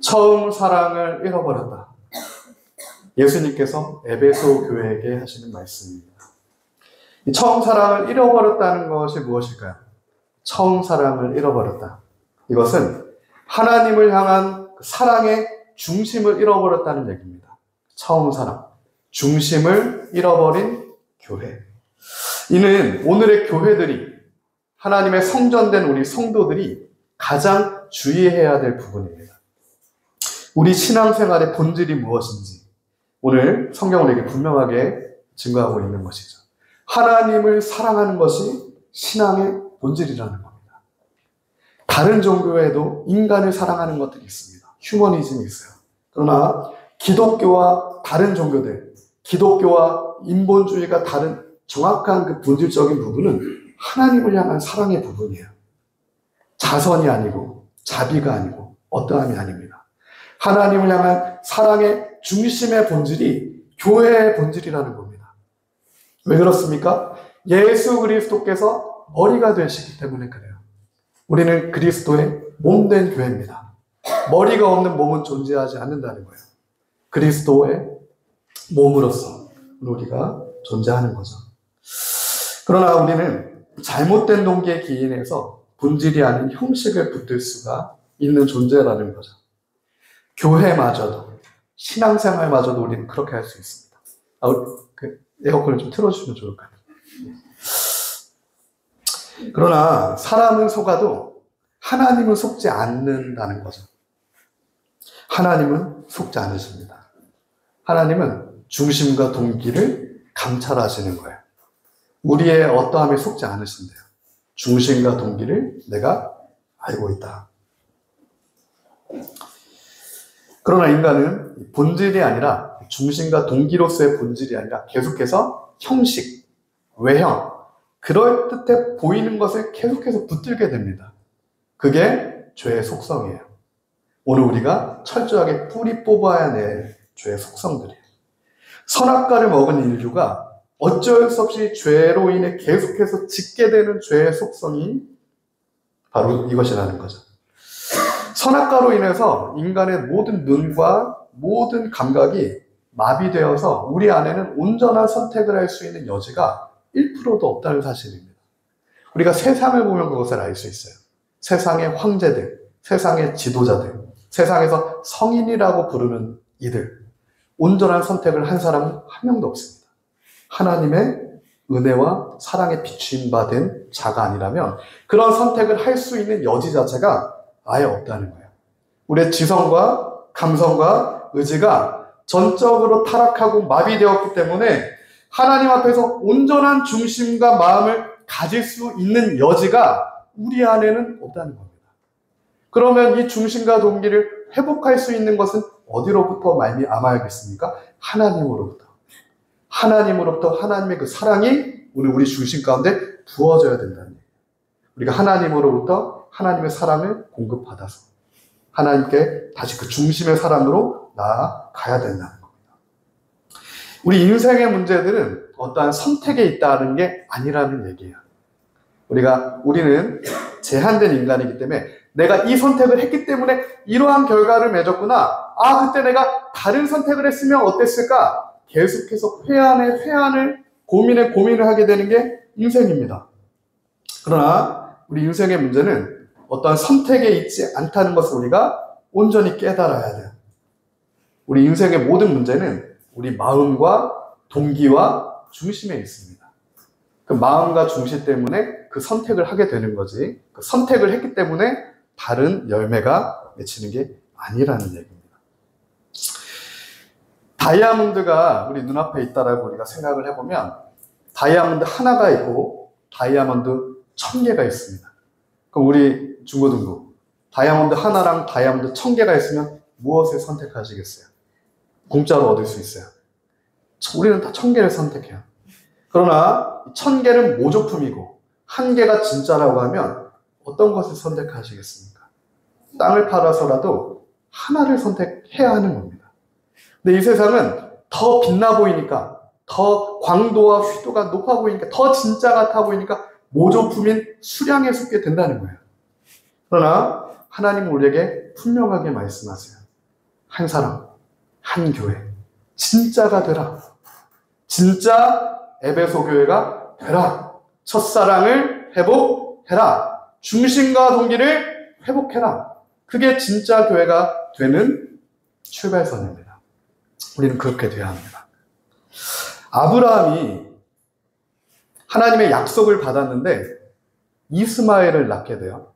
처음 사랑을 잃어버렸다. 예수님께서 에베소 교회에게 하시는 말씀입니다. 이 처음 사랑을 잃어버렸다는 것이 무엇일까요? 처음 사랑을 잃어버렸다. 이것은 하나님을 향한 사랑의 중심을 잃어버렸다는 얘기입니다. 처음 사랑, 중심을 잃어버린 교회. 이는 오늘의 교회들이, 하나님의 성전된 우리 성도들이 가장 주의해야 될 부분입니다. 우리 신앙생활의 본질이 무엇인지 오늘 성경은 우리에게 분명하게 증거하고 있는 것이죠. 하나님을 사랑하는 것이 신앙의 본질이라는 겁니다. 다른 종교에도 인간을 사랑하는 것들이 있습니다. 휴머니즘이 있어요. 그러나 기독교와 다른 종교들, 기독교와 인본주의가 다른 정확한 그 본질적인 부분은 하나님을 향한 사랑의 부분이에요. 자선이 아니고 자비가 아니고 어떠함이 아닙니다. 하나님을 향한 사랑의 중심의 본질이 교회의 본질이라는 겁니다. 왜 그렇습니까? 예수 그리스도께서 머리가 되시기 때문에 그래요. 우리는 그리스도의 몸된 교회입니다. 머리가 없는 몸은 존재하지 않는다는 거예요. 그리스도의 몸으로서 우리가 존재하는 거죠. 그러나 우리는 잘못된 동기에 기인해서 본질이 아닌 형식을 붙들 수가 있는 존재라는 거죠. 교회마저도, 신앙생활마저도 우리는 그렇게 할 수 있습니다. 에어컨을 좀 틀어주시면 좋을 것 같아요. 그러나 사람은 속아도 하나님은 속지 않는다는 거죠. 하나님은 속지 않으십니다. 하나님은 중심과 동기를 감찰하시는 거예요. 우리의 어떠함에 속지 않으신대요. 중심과 동기를 내가 알고 있다. 그러나 인간은 본질이 아니라, 중심과 동기로서의 본질이 아니라 계속해서 형식, 외형, 그럴듯해 보이는 것을 계속해서 붙들게 됩니다. 그게 죄의 속성이에요. 오늘 우리가 철저하게 뿌리 뽑아야 될 죄의 속성들이에요. 선악과를 먹은 인류가 어쩔 수 없이 죄로 인해 계속해서 짓게 되는 죄의 속성이 바로 이것이라는 거죠. 선악과로 인해서 인간의 모든 눈과 모든 감각이 마비되어서 우리 안에는 온전한 선택을 할 수 있는 여지가 1%도 없다는 사실입니다. 우리가 세상을 보면 그것을 알 수 있어요. 세상의 황제들, 세상의 지도자들, 세상에서 성인이라고 부르는 이들, 온전한 선택을 한 사람은 한 명도 없습니다. 하나님의 은혜와 사랑에 비추임받은 자가 아니라면 그런 선택을 할 수 있는 여지 자체가 아예 없다는 거예요. 우리의 지성과 감성과 의지가 전적으로 타락하고 마비되었기 때문에 하나님 앞에서 온전한 중심과 마음을 가질 수 있는 여지가 우리 안에는 없다는 겁니다. 그러면 이 중심과 동기를 회복할 수 있는 것은 어디로부터 말미암아야겠습니까? 하나님으로부터. 하나님으로부터 하나님의 그 사랑이 우리 중심 가운데 부어져야 된다는 얘기예요. 우리가 하나님으로부터 하나님의 사랑을 공급받아서 하나님께 다시 그 중심의 사랑으로 나아가야 된다는 겁니다. 우리 인생의 문제들은 어떠한 선택에 있다는 게 아니라는 얘기예요. 우리는 제한된 인간이기 때문에 내가 이 선택을 했기 때문에 이러한 결과를 맺었구나. 그때 내가 다른 선택을 했으면 어땠을까? 계속해서 회한을 고민을 하게 되는 게 인생입니다. 그러나 우리 인생의 문제는 어떠한 선택에 있지 않다는 것을 우리가 온전히 깨달아야 돼요. 우리 인생의 모든 문제는 우리 마음과 동기와 중심에 있습니다. 그 마음과 중심 때문에 그 선택을 하게 되는 거지, 그 선택을 했기 때문에 다른 열매가 맺히는 게 아니라는 얘기입니다. 다이아몬드가 우리 눈앞에 있다라고 우리가 생각을 해보면 다이아몬드 하나가 있고 다이아몬드 1000개가 있습니다. 그럼 우리 중고등부 다이아몬드 하나랑 다이아몬드 1000개가 있으면 무엇을 선택하시겠어요? 공짜로 얻을 수 있어요. 우리는 다 1000개를 선택해요. 그러나 1000개는 모조품이고 1개가 진짜라고 하면 어떤 것을 선택하시겠습니까? 땅을 팔아서라도 하나를 선택해야 하는 겁니다. 근데 이 세상은 더 빛나 보이니까, 더 광도와 휘도가 높아 보이니까, 더 진짜 같아 보이니까 모조품인 수량에 속게 된다는 거예요. 그러나 하나님은 우리에게 분명하게 말씀하세요. 한 사람, 한 교회, 진짜가 되라. 진짜 에베소 교회가 되라. 첫사랑을 회복해라. 중심과 동기를 회복해라. 그게 진짜 교회가 되는 출발선입니다. 우리는 그렇게 돼야 합니다. 아브라함이 하나님의 약속을 받았는데 이스마엘을 낳게 돼요.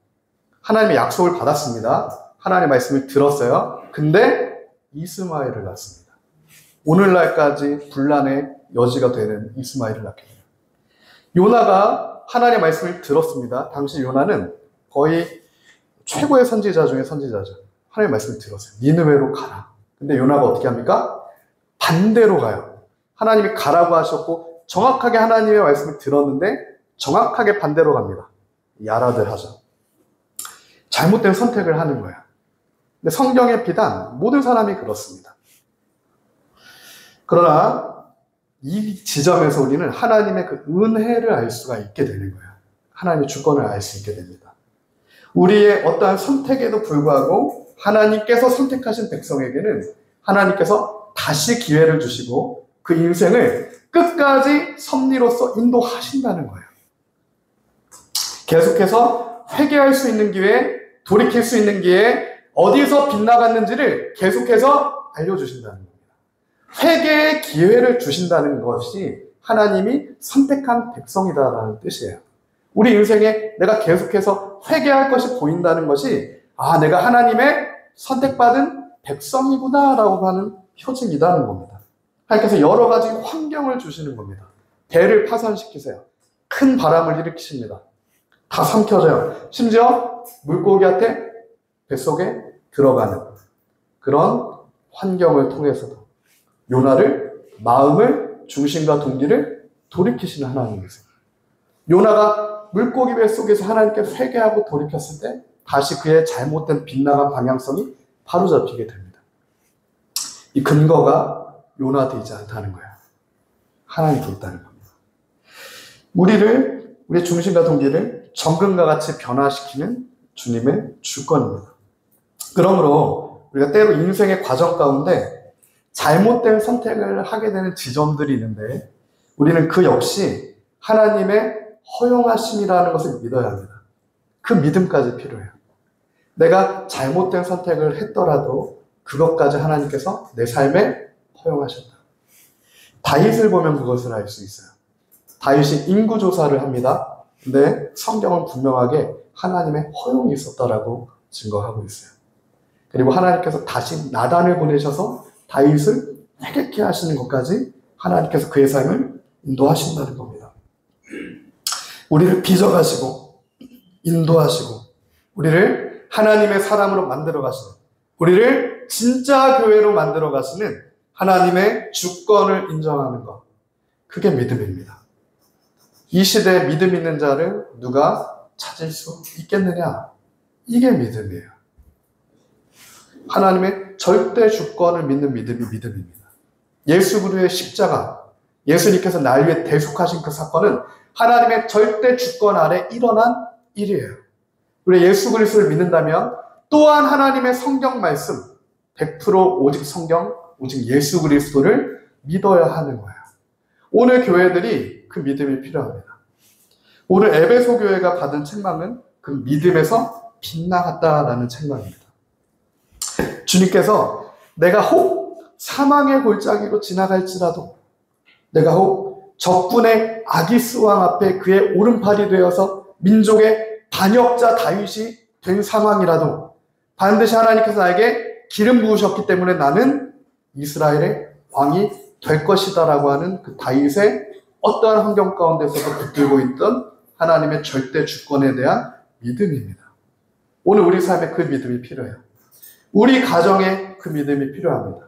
하나님의 약속을 받았습니다. 하나님의 말씀을 들었어요. 근데 이스마엘을 낳습니다. 오늘날까지 분란의 여지가 되는 이스마엘을 낳게 돼요. 요나가 하나님의 말씀을 들었습니다. 당시 요나는 거의 최고의 선지자 중에 선지자죠. 하나님의 말씀을 들었어요. 니느웨로 가라. 근데 요나가 어떻게 합니까? 반대로 가요. 하나님이 가라고 하셨고 정확하게 하나님의 말씀을 들었는데 정확하게 반대로 갑니다. 야라들 하죠. 잘못된 선택을 하는 거예요. 근데 성경의 비단 모든 사람이 그렇습니다. 그러나 이 지점에서 우리는 하나님의 그 은혜를 알 수가 있게 되는 거예요. 하나님의 주권을 알 수 있게 됩니다. 우리의 어떠한 선택에도 불구하고 하나님께서 선택하신 백성에게는 하나님께서 다시 기회를 주시고 그 인생을 끝까지 섭리로서 인도하신다는 거예요. 계속해서 회개할 수 있는 기회, 돌이킬 수 있는 기회, 어디서 빗나갔는지를 계속해서 알려주신다는 겁니다. 회개의 기회를 주신다는 것이 하나님이 선택한 백성이다라는 뜻이에요. 우리 인생에 내가 계속해서 회개할 것이 보인다는 것이 내가 하나님의 선택받은 백성이구나 라고 하는 표징이라는 겁니다. 하나님께서 여러 가지 환경을 주시는 겁니다. 배를 파손시키세요. 큰 바람을 일으키십니다. 다 삼켜져요. 심지어 물고기한테 뱃속에 들어가는 그런 환경을 통해서도 요나를 마음을 중심과 동기를 돌이키시는 하나님이세요. 요나가 물고기 뱃속에서 하나님께 회개하고 돌이켰을 때 다시 그의 잘못된 빗나간 방향성이 바로잡히게 됩니다. 이 근거가 요나되지 않다는 거예요. 하나님께 있다는 겁니다. 우리의 중심과 동기를 정금과 같이 변화시키는 주님의 주권입니다. 그러므로 우리가 때로 인생의 과정 가운데 잘못된 선택을 하게 되는 지점들이 있는데 우리는 그 역시 하나님의 허용하심이라는 것을 믿어야 합니다. 그 믿음까지 필요해요. 내가 잘못된 선택을 했더라도 그것까지 하나님께서 내 삶에 허용하셨다. 다윗을 보면 그것을 알 수 있어요. 다윗이 인구조사를 합니다. 근데 성경은 분명하게 하나님의 허용이 있었다라고 증거하고 있어요. 그리고 하나님께서 다시 나단을 보내셔서 다윗을 회개케 하시는 것까지 하나님께서 그의 삶을 인도하신다는 겁니다. 우리를 빚어가시고 인도하시고 우리를 하나님의 사람으로 만들어 가시는, 우리를 진짜 교회로 만들어 가시는 하나님의 주권을 인정하는 것, 그게 믿음입니다. 이 시대에 믿음 있는 자를 누가 찾을 수 있겠느냐? 이게 믿음이에요. 하나님의 절대 주권을 믿는 믿음이 믿음입니다. 예수 그리스도의 십자가, 예수님께서 날 위해 대속하신 그 사건은 하나님의 절대 주권 아래 일어난 일이에요. 우리 예수 그리스도를 믿는다면 또한 하나님의 성경 말씀, 100% 오직 성경, 오직 예수 그리스도를 믿어야 하는 거예요. 오늘 교회들이 그 믿음이 필요합니다. 오늘 에베소 교회가 받은 책망은 그 믿음에서 빗나갔다라는 책망입니다. 주님께서 내가 혹 사망의 골짜기로 지나갈지라도, 내가 혹 적군의 아기스 왕 앞에 그의 오른팔이 되어서 민족의 반역자 다윗이 된 상황이라도 반드시 하나님께서 나에게 기름 부으셨기 때문에 나는 이스라엘의 왕이 될 것이다라고 하는 그 다윗의 어떠한 환경 가운데서도 붙들고 있던 하나님의 절대 주권에 대한 믿음입니다. 오늘 우리 삶에 그 믿음이 필요해요. 우리 가정에 그 믿음이 필요합니다.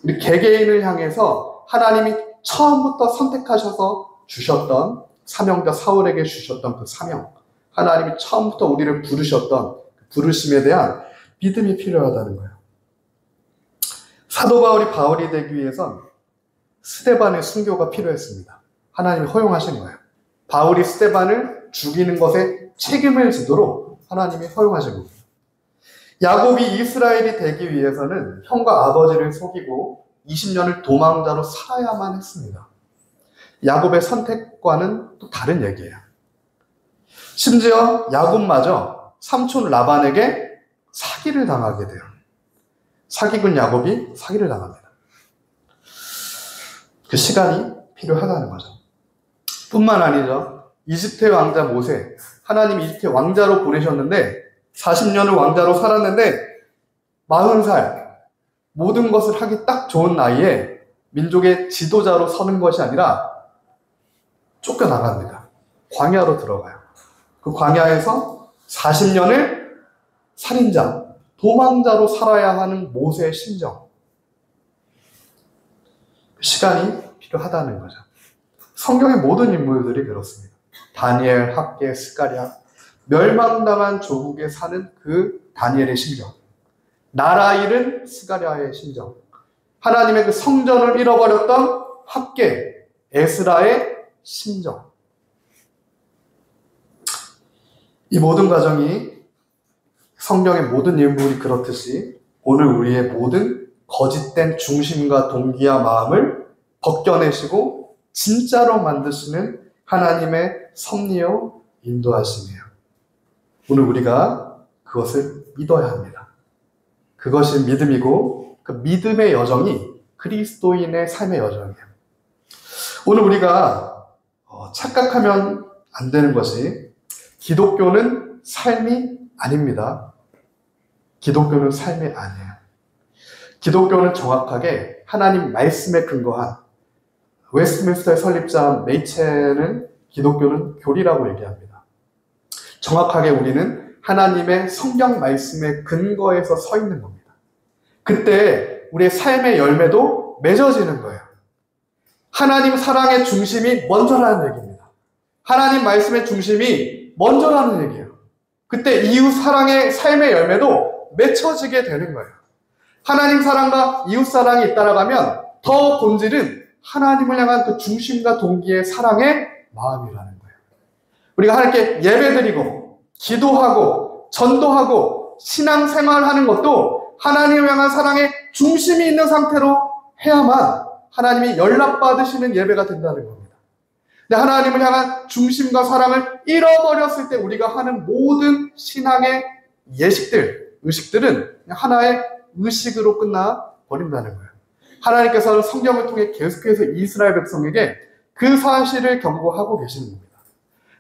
우리 개개인을 향해서 하나님이 처음부터 선택하셔서 주셨던 사명자 사울에게 주셨던 그 사명, 하나님이 처음부터 우리를 부르셨던 그 부르심에 대한 믿음이 필요하다는 거예요. 사도 바울이 되기 위해선 스데반의 순교가 필요했습니다. 하나님이 허용하신 거예요. 바울이 스데반을 죽이는 것에 책임을 지도록 하나님이 허용하신 겁니다. 야곱이 이스라엘이 되기 위해서는 형과 아버지를 속이고 20년을 도망자로 살아야만 했습니다. 야곱의 선택과는 또 다른 얘기예요. 심지어 야곱마저 삼촌 라반에게 사기를 당하게 돼요. 사기꾼 야곱이 사기를 당합니다. 그 시간이 필요하다는 거죠. 뿐만 아니죠. 이집트 왕자 모세, 하나님이 이집트 왕자로 보내셨는데 40년을 왕자로 살았는데 40살 모든 것을 하기 딱 좋은 나이에 민족의 지도자로 서는 것이 아니라 쫓겨나갑니다. 광야로 들어가요. 그 광야에서 40년을 살인자, 도망자로 살아야 하는 모세의 심정. 시간이 필요하다는 거죠. 성경의 모든 인물들이 그렇습니다. 다니엘, 학개, 스가랴, 멸망당한 조국에 사는 그 다니엘의 심정, 나라 잃은 스가랴의 심정, 하나님의 그 성전을 잃어버렸던 학개, 에스라의 심정. 이 모든 과정이 성경의 모든 인물이 그렇듯이 오늘 우리의 모든 거짓된 중심과 동기와 마음을 벗겨내시고 진짜로 만드시는 하나님의 섭리요 인도하심이에요. 오늘 우리가 그것을 믿어야 합니다. 그것이 믿음이고 그 믿음의 여정이 그리스도인의 삶의 여정이에요. 오늘 우리가 착각하면 안 되는 것이 기독교는 삶이 아닙니다. 기독교는 삶이 아니에요. 기독교는 정확하게 하나님 말씀에 근거한 웨스트민스터의 설립자 메이첼은 기독교는 교리라고 얘기합니다. 정확하게 우리는 하나님의 성경 말씀의 근거에서 서 있는 겁니다. 그때 우리의 삶의 열매도 맺어지는 거예요. 하나님 사랑의 중심이 먼저라는 얘기입니다. 하나님 말씀의 중심이 먼저라는 얘기예요. 그때 이웃 사랑의 삶의 열매도 맺혀지게 되는 거예요. 하나님 사랑과 이웃 사랑이 잇따라가면 더 본질은 하나님을 향한 그 중심과 동기의 사랑의 마음이라는 거예요. 우리가 하나님께 예배드리고 기도하고 전도하고 신앙생활하는 것도 하나님을 향한 사랑의 중심이 있는 상태로 해야만 하나님이 연락받으시는 예배가 된다는 겁니다. 근데 하나님을 향한 중심과 사랑을 잃어버렸을 때 우리가 하는 모든 신앙의 예식들, 의식들은 그냥 하나의 의식으로 끝나버린다는 거예요. 하나님께서는 성경을 통해 계속해서 이스라엘 백성에게 그 사실을 경고하고 계시는 겁니다.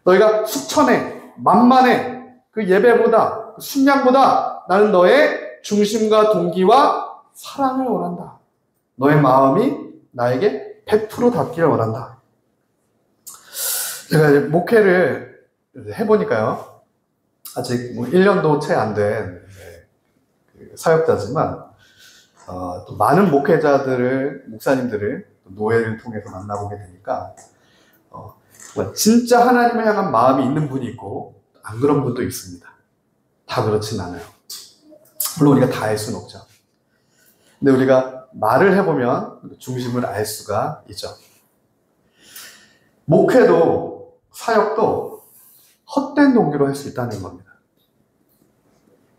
너희가 수천에, 만만에 그 예배보다, 그 순양보다 나는 너의 중심과 동기와 사랑을 원한다. 너의 마음이 나에게 100% 닿기를 원한다. 제가 목회를 해보니까요. 아직 1년도 채 안 된 사역자지만 또 많은 목회자들을, 목사님들을 노예를 통해서 만나보게 되니까 진짜 하나님을 향한 마음이 있는 분이 있고 안 그런 분도 있습니다. 다 그렇진 않아요. 물론 우리가 다 알 수는 없죠. 근데 우리가 말을 해보면 중심을 알 수가 있죠. 목회도 사역도 헛된 동기로 할 수 있다는 겁니다.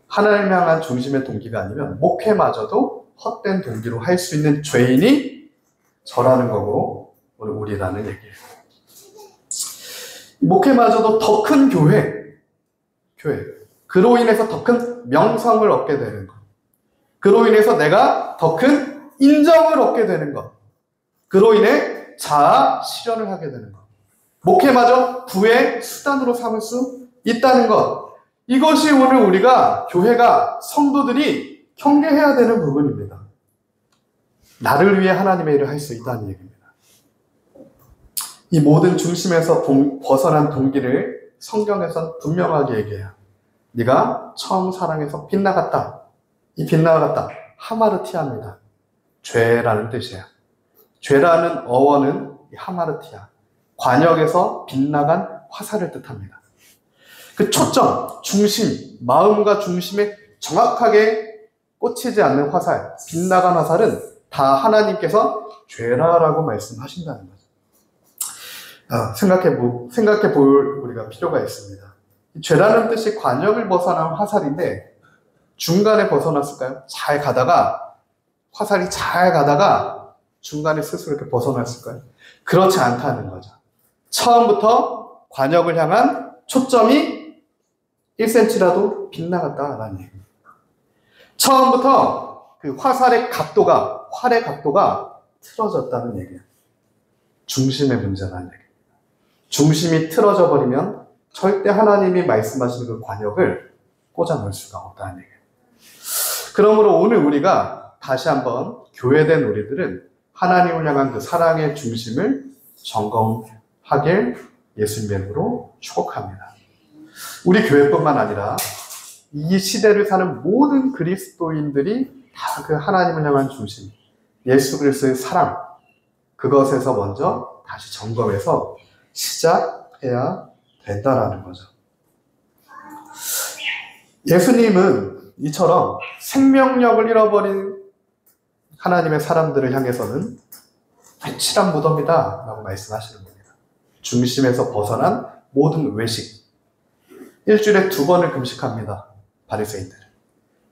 하나님을 향한 중심의 동기가 아니면 목회마저도 헛된 동기로 할 수 있는 죄인이 저라는 거고 오늘 우리라는 얘기예요. 목회마저도 더 큰 교회, 그로 인해서 더 큰 명성을 얻게 되는 것, 그로 인해서 내가 더 큰 인정을 얻게 되는 것, 그로 인해 자아 실현을 하게 되는 것, 목회마저 부의 수단으로 삼을 수 있다는 것, 이것이 오늘 우리가 교회가 성도들이 경계해야 되는 부분입니다. 나를 위해 하나님의 일을 할 수 있다는 얘기입니다. 이 모든 중심에서 벗어난 동기를 성경에서는 분명하게 얘기해요. 네가 처음 사랑해서 빗나갔다. 이 빗나갔다. 하마르티아입니다. 죄라는 뜻이에요. 죄라는 어원은 하마르티아. 관역에서 빗나간 화살을 뜻합니다. 그 초점, 중심, 마음과 중심에 정확하게 꽂히지 않는 화살, 빗나간 화살은 다 하나님께서 죄라라고 말씀하신다는 거죠. 생각해 볼 우리가 필요가 있습니다. 죄라는 뜻이 관역을 벗어난 화살인데 중간에 벗어났을까요? 잘 가다가, 화살이 잘 가다가 중간에 스스로 이렇게 벗어났을까요? 그렇지 않다는 거죠. 처음부터 관역을 향한 초점이 1cm라도 빗나갔다라는 얘기입니다. 처음부터 그 활의 각도가 틀어졌다는 얘기예요. 중심의 문제라는 얘기입니다. 중심이 틀어져 버리면 절대 하나님이 말씀하시는 그 관역을 꽂아 넣을 수가 없다는 얘기예요. 그러므로 오늘 우리가 다시 한번 교회된 우리들은 하나님을 향한 그 사랑의 중심을 점검하길 예수님의 이름으로 축복합니다. 우리 교회뿐만 아니라 이 시대를 사는 모든 그리스도인들이 다 그 하나님을 향한 중심, 예수 그리스도의 사랑, 그것에서 먼저 다시 점검해서 시작해야 된다라는 거죠. 예수님은 이처럼 생명력을 잃어버린 하나님의 사람들을 향해서는 회칠한 무덤이다 라고 말씀하시는 겁니다. 중심에서 벗어난 모든 외식, 일주일에 2번을 금식합니다. 바리새인들은.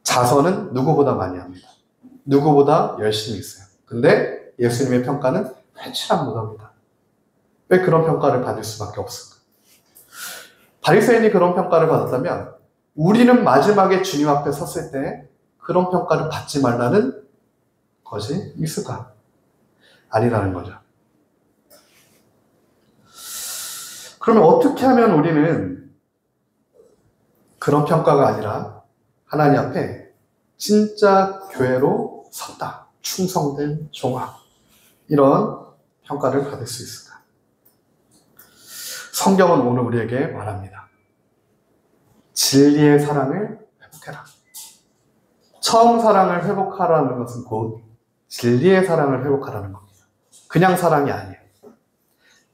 자선은 누구보다 많이 합니다. 누구보다 열심히 있어요. 근데 예수님의 평가는 회칠한 무덤이다. 왜 그런 평가를 받을 수밖에 없을까? 바리새인이 그런 평가를 받았다면 우리는 마지막에 주님 앞에 섰을 때 그런 평가를 받지 말라는 것이 있을까? 아니라는 거죠. 그러면 어떻게 하면 우리는 그런 평가가 아니라 하나님 앞에 진짜 교회로 섰다, 충성된 종아, 이런 평가를 받을 수 있을까? 성경은 오늘 우리에게 말합니다. 진리의 사랑을 회복해라. 처음 사랑을 회복하라는 것은 곧 진리의 사랑을 회복하라는 겁니다. 그냥 사랑이 아니에요.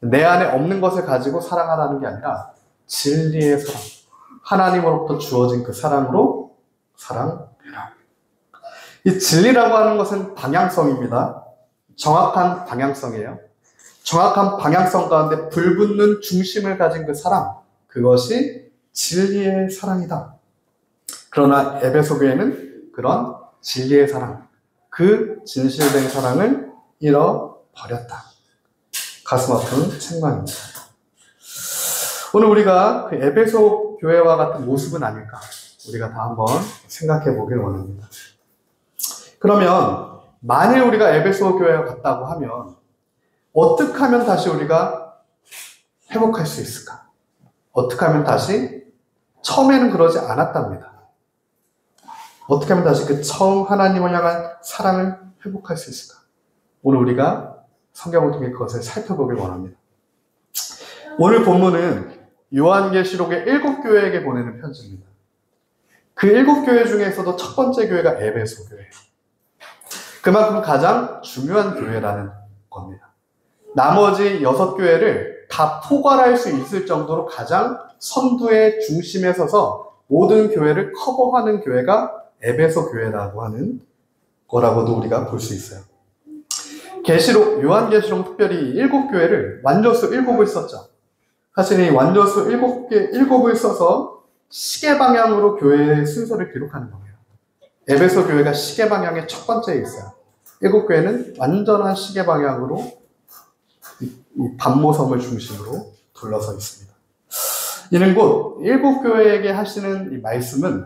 내 안에 없는 것을 가지고 사랑하라는 게 아니라 진리의 사랑, 하나님으로부터 주어진 그 사랑으로 사랑해라. 이 진리라고 하는 것은 방향성입니다. 정확한 방향성이에요. 정확한 방향성 가운데 불붙는 중심을 가진 그 사랑, 그것이 진리의 사랑이다. 그러나 에베소 교회는 그런 진리의 사랑, 그 진실된 사랑을 잃어버렸다. 가슴 아픈 책망입니다. 오늘 우리가 그 에베소 교회와 같은 모습은 아닐까? 우리가 다 한번 생각해 보길 원합니다. 그러면 만일 우리가 에베소 교회와 같다고 하면 어떻게 하면 다시 우리가 회복할 수 있을까? 어떻게 하면 다시, 처음에는 그러지 않았답니다. 어떻게 하면 다시 그 처음 하나님을 향한 사랑을 회복할 수 있을까? 오늘 우리가 성경을 통해 그것을 살펴보길 원합니다. 오늘 본문은 요한계시록의 7교회에게 보내는 편지입니다. 그 7교회 중에서도 첫 번째 교회가 에베소 교회. 그만큼 가장 중요한 교회라는 겁니다. 나머지 6교회를 다 포괄할 수 있을 정도로 가장 선두의 중심에 서서 모든 교회를 커버하는 교회가 에베소 교회라고 하는 거라고도 우리가 볼 수 있어요. 계시록, 요한계시록 특별히 7교회를 완전수 7을 썼죠. 사실 이 완전수 7을 써서 시계 방향으로 교회의 순서를 기록하는 겁니다. 에베소 교회가 시계 방향의 첫 번째에 있어요. 7교회는 완전한 시계 방향으로 이 반모섬을 중심으로 둘러서 있습니다. 이는 곧 7교회에게 하시는 이 말씀은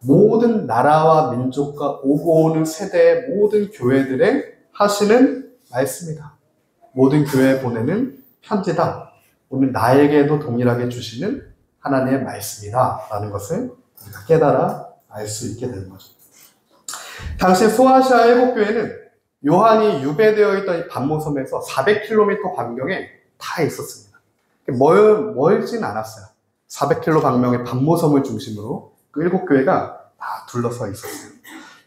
모든 나라와 민족과 오고 오는 세대의 모든 교회들의 하시는 말씀이다. 모든 교회에 보내는 편지다. 오늘 나에게도 동일하게 주시는 하나님의 말씀이다 라는 것을 우리가 깨달아 알 수 있게 되는 거죠. 당시 소아시아 7교회는 요한이 유배되어 있던 이 반모섬에서 400km 반경에 다 있었습니다. 멀진 않았어요. 400km 반경의 반모섬을 중심으로 그 7교회가 다 둘러서 있었어요.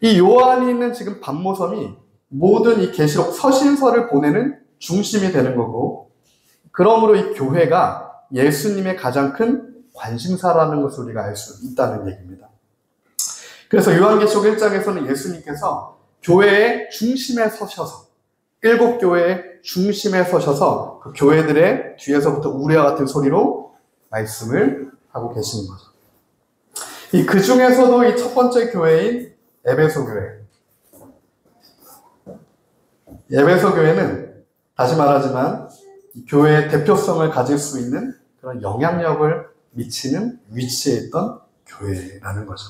이 요한이 있는 지금 반모섬이 모든 이 계시록 서신서를 보내는 중심이 되는 거고, 그러므로 이 교회가 예수님의 가장 큰 관심사라는 것을 우리가 알 수 있다는 얘기입니다. 그래서 요한계시록 1장에서는 예수님께서 교회의 중심에 서셔서, 7교회의 중심에 서셔서 그 교회들의 뒤에서부터 우레와 같은 소리로 말씀을 하고 계시는 거죠. 그 중에서도 이 첫 번째 교회인 에베소 교회. 에베소 교회는 다시 말하지만 이 교회의 대표성을 가질 수 있는 그런 영향력을 미치는 위치에 있던 교회라는 거죠.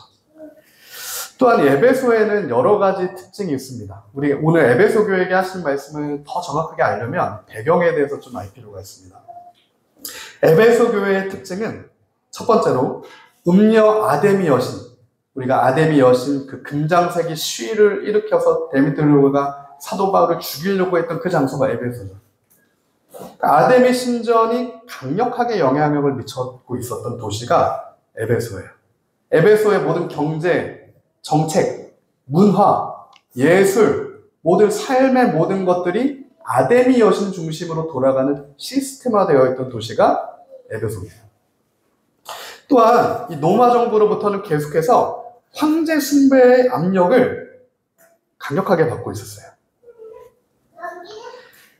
또한 에베소에는 여러 가지 특징이 있습니다. 우리 오늘 에베소 교회에게 하신 말씀을 더 정확하게 알려면 배경에 대해서 좀 알 필요가 있습니다. 에베소 교회의 특징은 첫 번째로 음녀 아데미 여신, 우리가 아데미 여신 그 금장색이 시위를 일으켜서 데미트리오가 사도 바울을 죽이려고 했던 그 장소가 에베소죠. 아데미 신전이 강력하게 영향력을 미쳤고 있었던 도시가 에베소예요. 에베소의 모든 경제, 정책, 문화, 예술, 모든 삶의 모든 것들이 아데미 여신 중심으로 돌아가는 시스템화되어 있던 도시가 에베소입니다. 또한 이 로마 정부로부터는 계속해서 황제 숭배의 압력을 강력하게 받고 있었어요.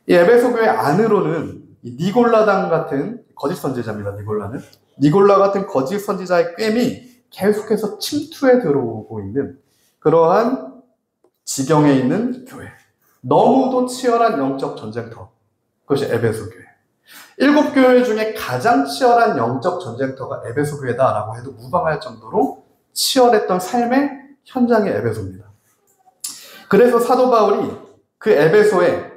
이 에베소 교회 안으로는 이 니골라당 같은 거짓 선지자입니다. 니골라 같은 거짓 선지자의 꿰이 계속해서 침투해 들어오고 있는 그러한 지경에 있는 교회. 너무도 치열한 영적 전쟁터. 그것이 에베소 교회. 7교회 중에 가장 치열한 영적 전쟁터가 에베소 교회다라고 해도 무방할 정도로 치열했던 삶의 현장이 에베소입니다. 그래서 사도 바울이 그 에베소에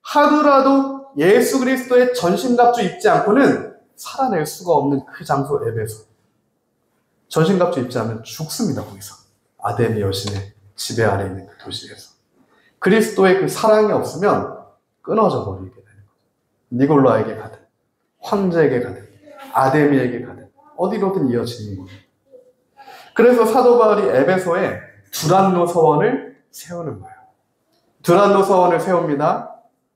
하루라도 예수 그리스도의 전신갑주 입지 않고는 살아낼 수가 없는 그 장소 에베소. 전신갑주 입지 않으면 죽습니다. 거기서. 아데미 여신의 지배 아래 있는 그 도시에서. 그리스도의 그 사랑이 없으면 끊어져 버리게 되는 거죠. 니골라에게 가든 황제에게 가든 아데미에게 가든 어디로든 이어지는 거예요. 그래서 사도 바울이 에베소에 두란노 서원을 세우는 거예요. 두란노 서원을 세웁니다.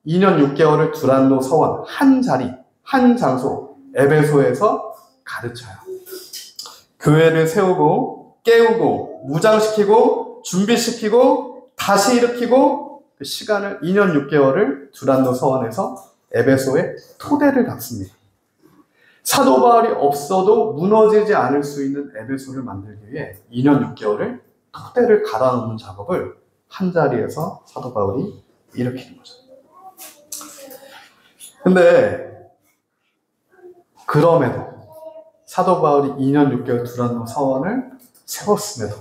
2년 6개월을 두란노 서원 한 자리, 한 장소 에베소에서 가르쳐요. 교회를 세우고 깨우고 무장시키고 준비시키고 다시 일으키고 그 시간을 2년 6개월을 두란노 서원에서 에베소에 토대를 닦습니다. 사도 바울이 없어도 무너지지 않을 수 있는 에베소를 만들기 위해 2년 6개월을 토대를 갈아놓는 작업을 한 자리에서 사도 바울이 일으키는 거죠. 근데 그럼에도 사도 바울이 2년 6개월 두란노 서원을 세웠음에도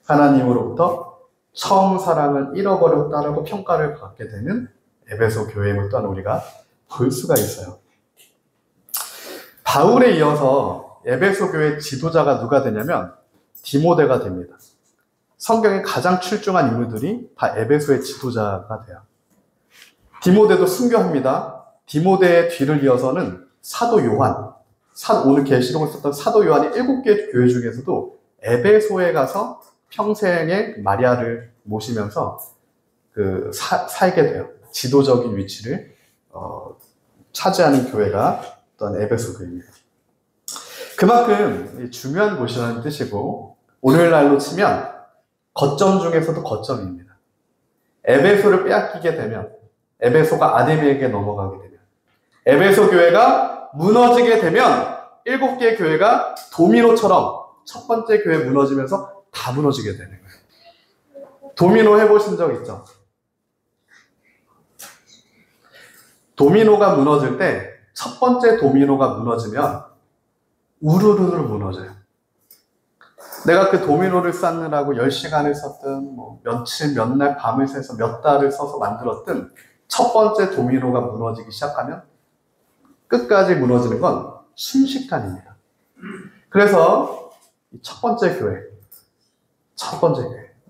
하나님으로부터 처음 사랑을 잃어버렸다라고 평가를 받게 되는 에베소 교회임을 또한 우리가 볼 수가 있어요. 바울에 이어서 에베소 교회 지도자가 누가 되냐면 디모데가 됩니다. 성경에 가장 출중한 인물들이 다 에베소의 지도자가 돼요. 디모데도 순교합니다. 디모데의 뒤를 이어서는 사도 요한, 오늘 계시록을 썼던 사도 요한이 7개 교회 중에서도 에베소에 가서 평생에 마리아를 모시면서 살게 돼요. 지도적인 위치를 차지하는 교회가 또한 에베소 교회입니다. 그만큼 중요한 곳이라는 뜻이고 오늘날로 치면 거점 중에서도 거점입니다. 에베소를 빼앗기게 되면 에베소가 아데미에게 넘어가게 되면 에베소 교회가 무너지게 되면 7개의 교회가 도미노처럼 첫 번째 교회 무너지면서 다 무너지게 되는 거예요. 도미노 해보신 적 있죠? 도미노가 무너질 때 첫 번째 도미노가 무너지면 우르르르 무너져요. 내가 그 도미노를 쌓느라고 10시간을 썼든 며칠, 몇 날 밤을 새서 몇 달을 써서 만들었든 첫 번째 도미노가 무너지기 시작하면 끝까지 무너지는 건 순식간입니다. 그래서 첫 번째 교회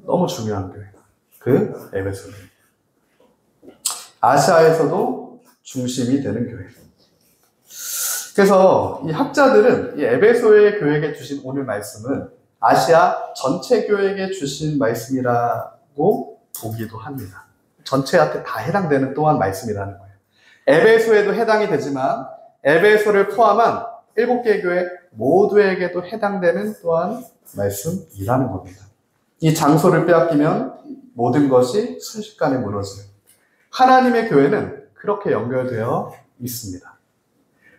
너무 중요한 교회 그 에베소 교회. 아시아에서도 중심이 되는 교회. 그래서 이 학자들은 이 에베소의 교회에게 주신 오늘 말씀은 아시아 전체 교회에게 주신 말씀이라고 보기도 합니다. 전체한테 다 해당되는 또한 말씀이라는 거예요. 에베소에도 해당이 되지만 에베소를 포함한 7개의 교회 모두에게도 해당되는 또한 말씀이라는 겁니다. 이 장소를 빼앗기면 모든 것이 순식간에 무너지는 하나님의 교회는 그렇게 연결되어 있습니다.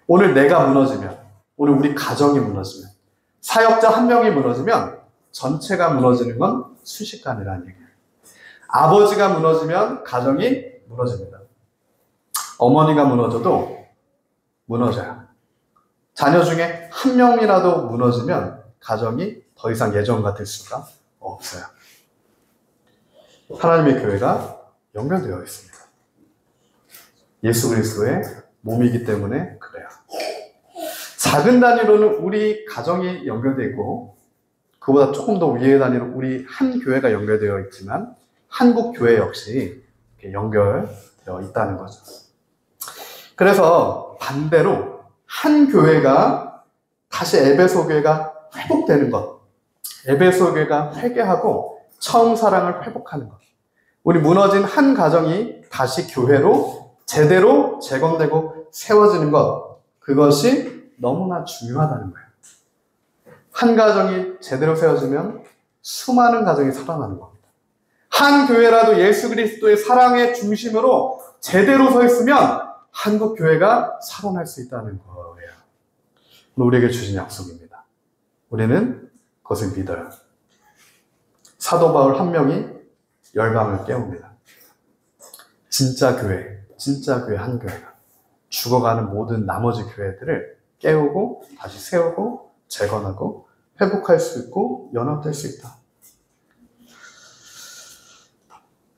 오늘 내가 무너지면, 오늘 우리 가정이 무너지면, 사역자 한 명이 무너지면 전체가 무너지는 건 순식간이라는 얘기예요. 아버지가 무너지면 가정이 무너집니다. 어머니가 무너져도 무너져요. 자녀 중에 한 명이라도 무너지면 가정이 더 이상 예전 같을 수가 없어요. 하나님의 교회가 연결되어 있습니다. 예수 그리스도의 몸이기 때문에 그래요. 작은 단위로는 우리 가정이 연결되어 있고 그보다 조금 더 위의 단위로 우리 한 교회가 연결되어 있지만 한국 교회 역시 연결되어 있다는 거죠. 그래서 반대로 한 교회가 다시 에베소 교회가 회복되는 것, 에베소 교회가 회개하고 처음 사랑을 회복하는 것, 우리 무너진 한 가정이 다시 교회로 제대로 재건되고 세워지는 것, 그것이 너무나 중요하다는 거예요. 한 가정이 제대로 세워지면 수많은 가정이 살아나는 겁니다. 한 교회라도 예수 그리스도의 사랑의 중심으로 제대로 서 있으면 한국 교회가 살아날 수 있다는 거예요. 우리에게 주신 약속입니다. 우리는 그것을 믿어요. 사도 바울 한 명이 열방을 깨웁니다. 진짜 교회 한 교회가 죽어가는 모든 나머지 교회들을 깨우고 다시 세우고 재건하고 회복할 수 있고 연합될 수 있다.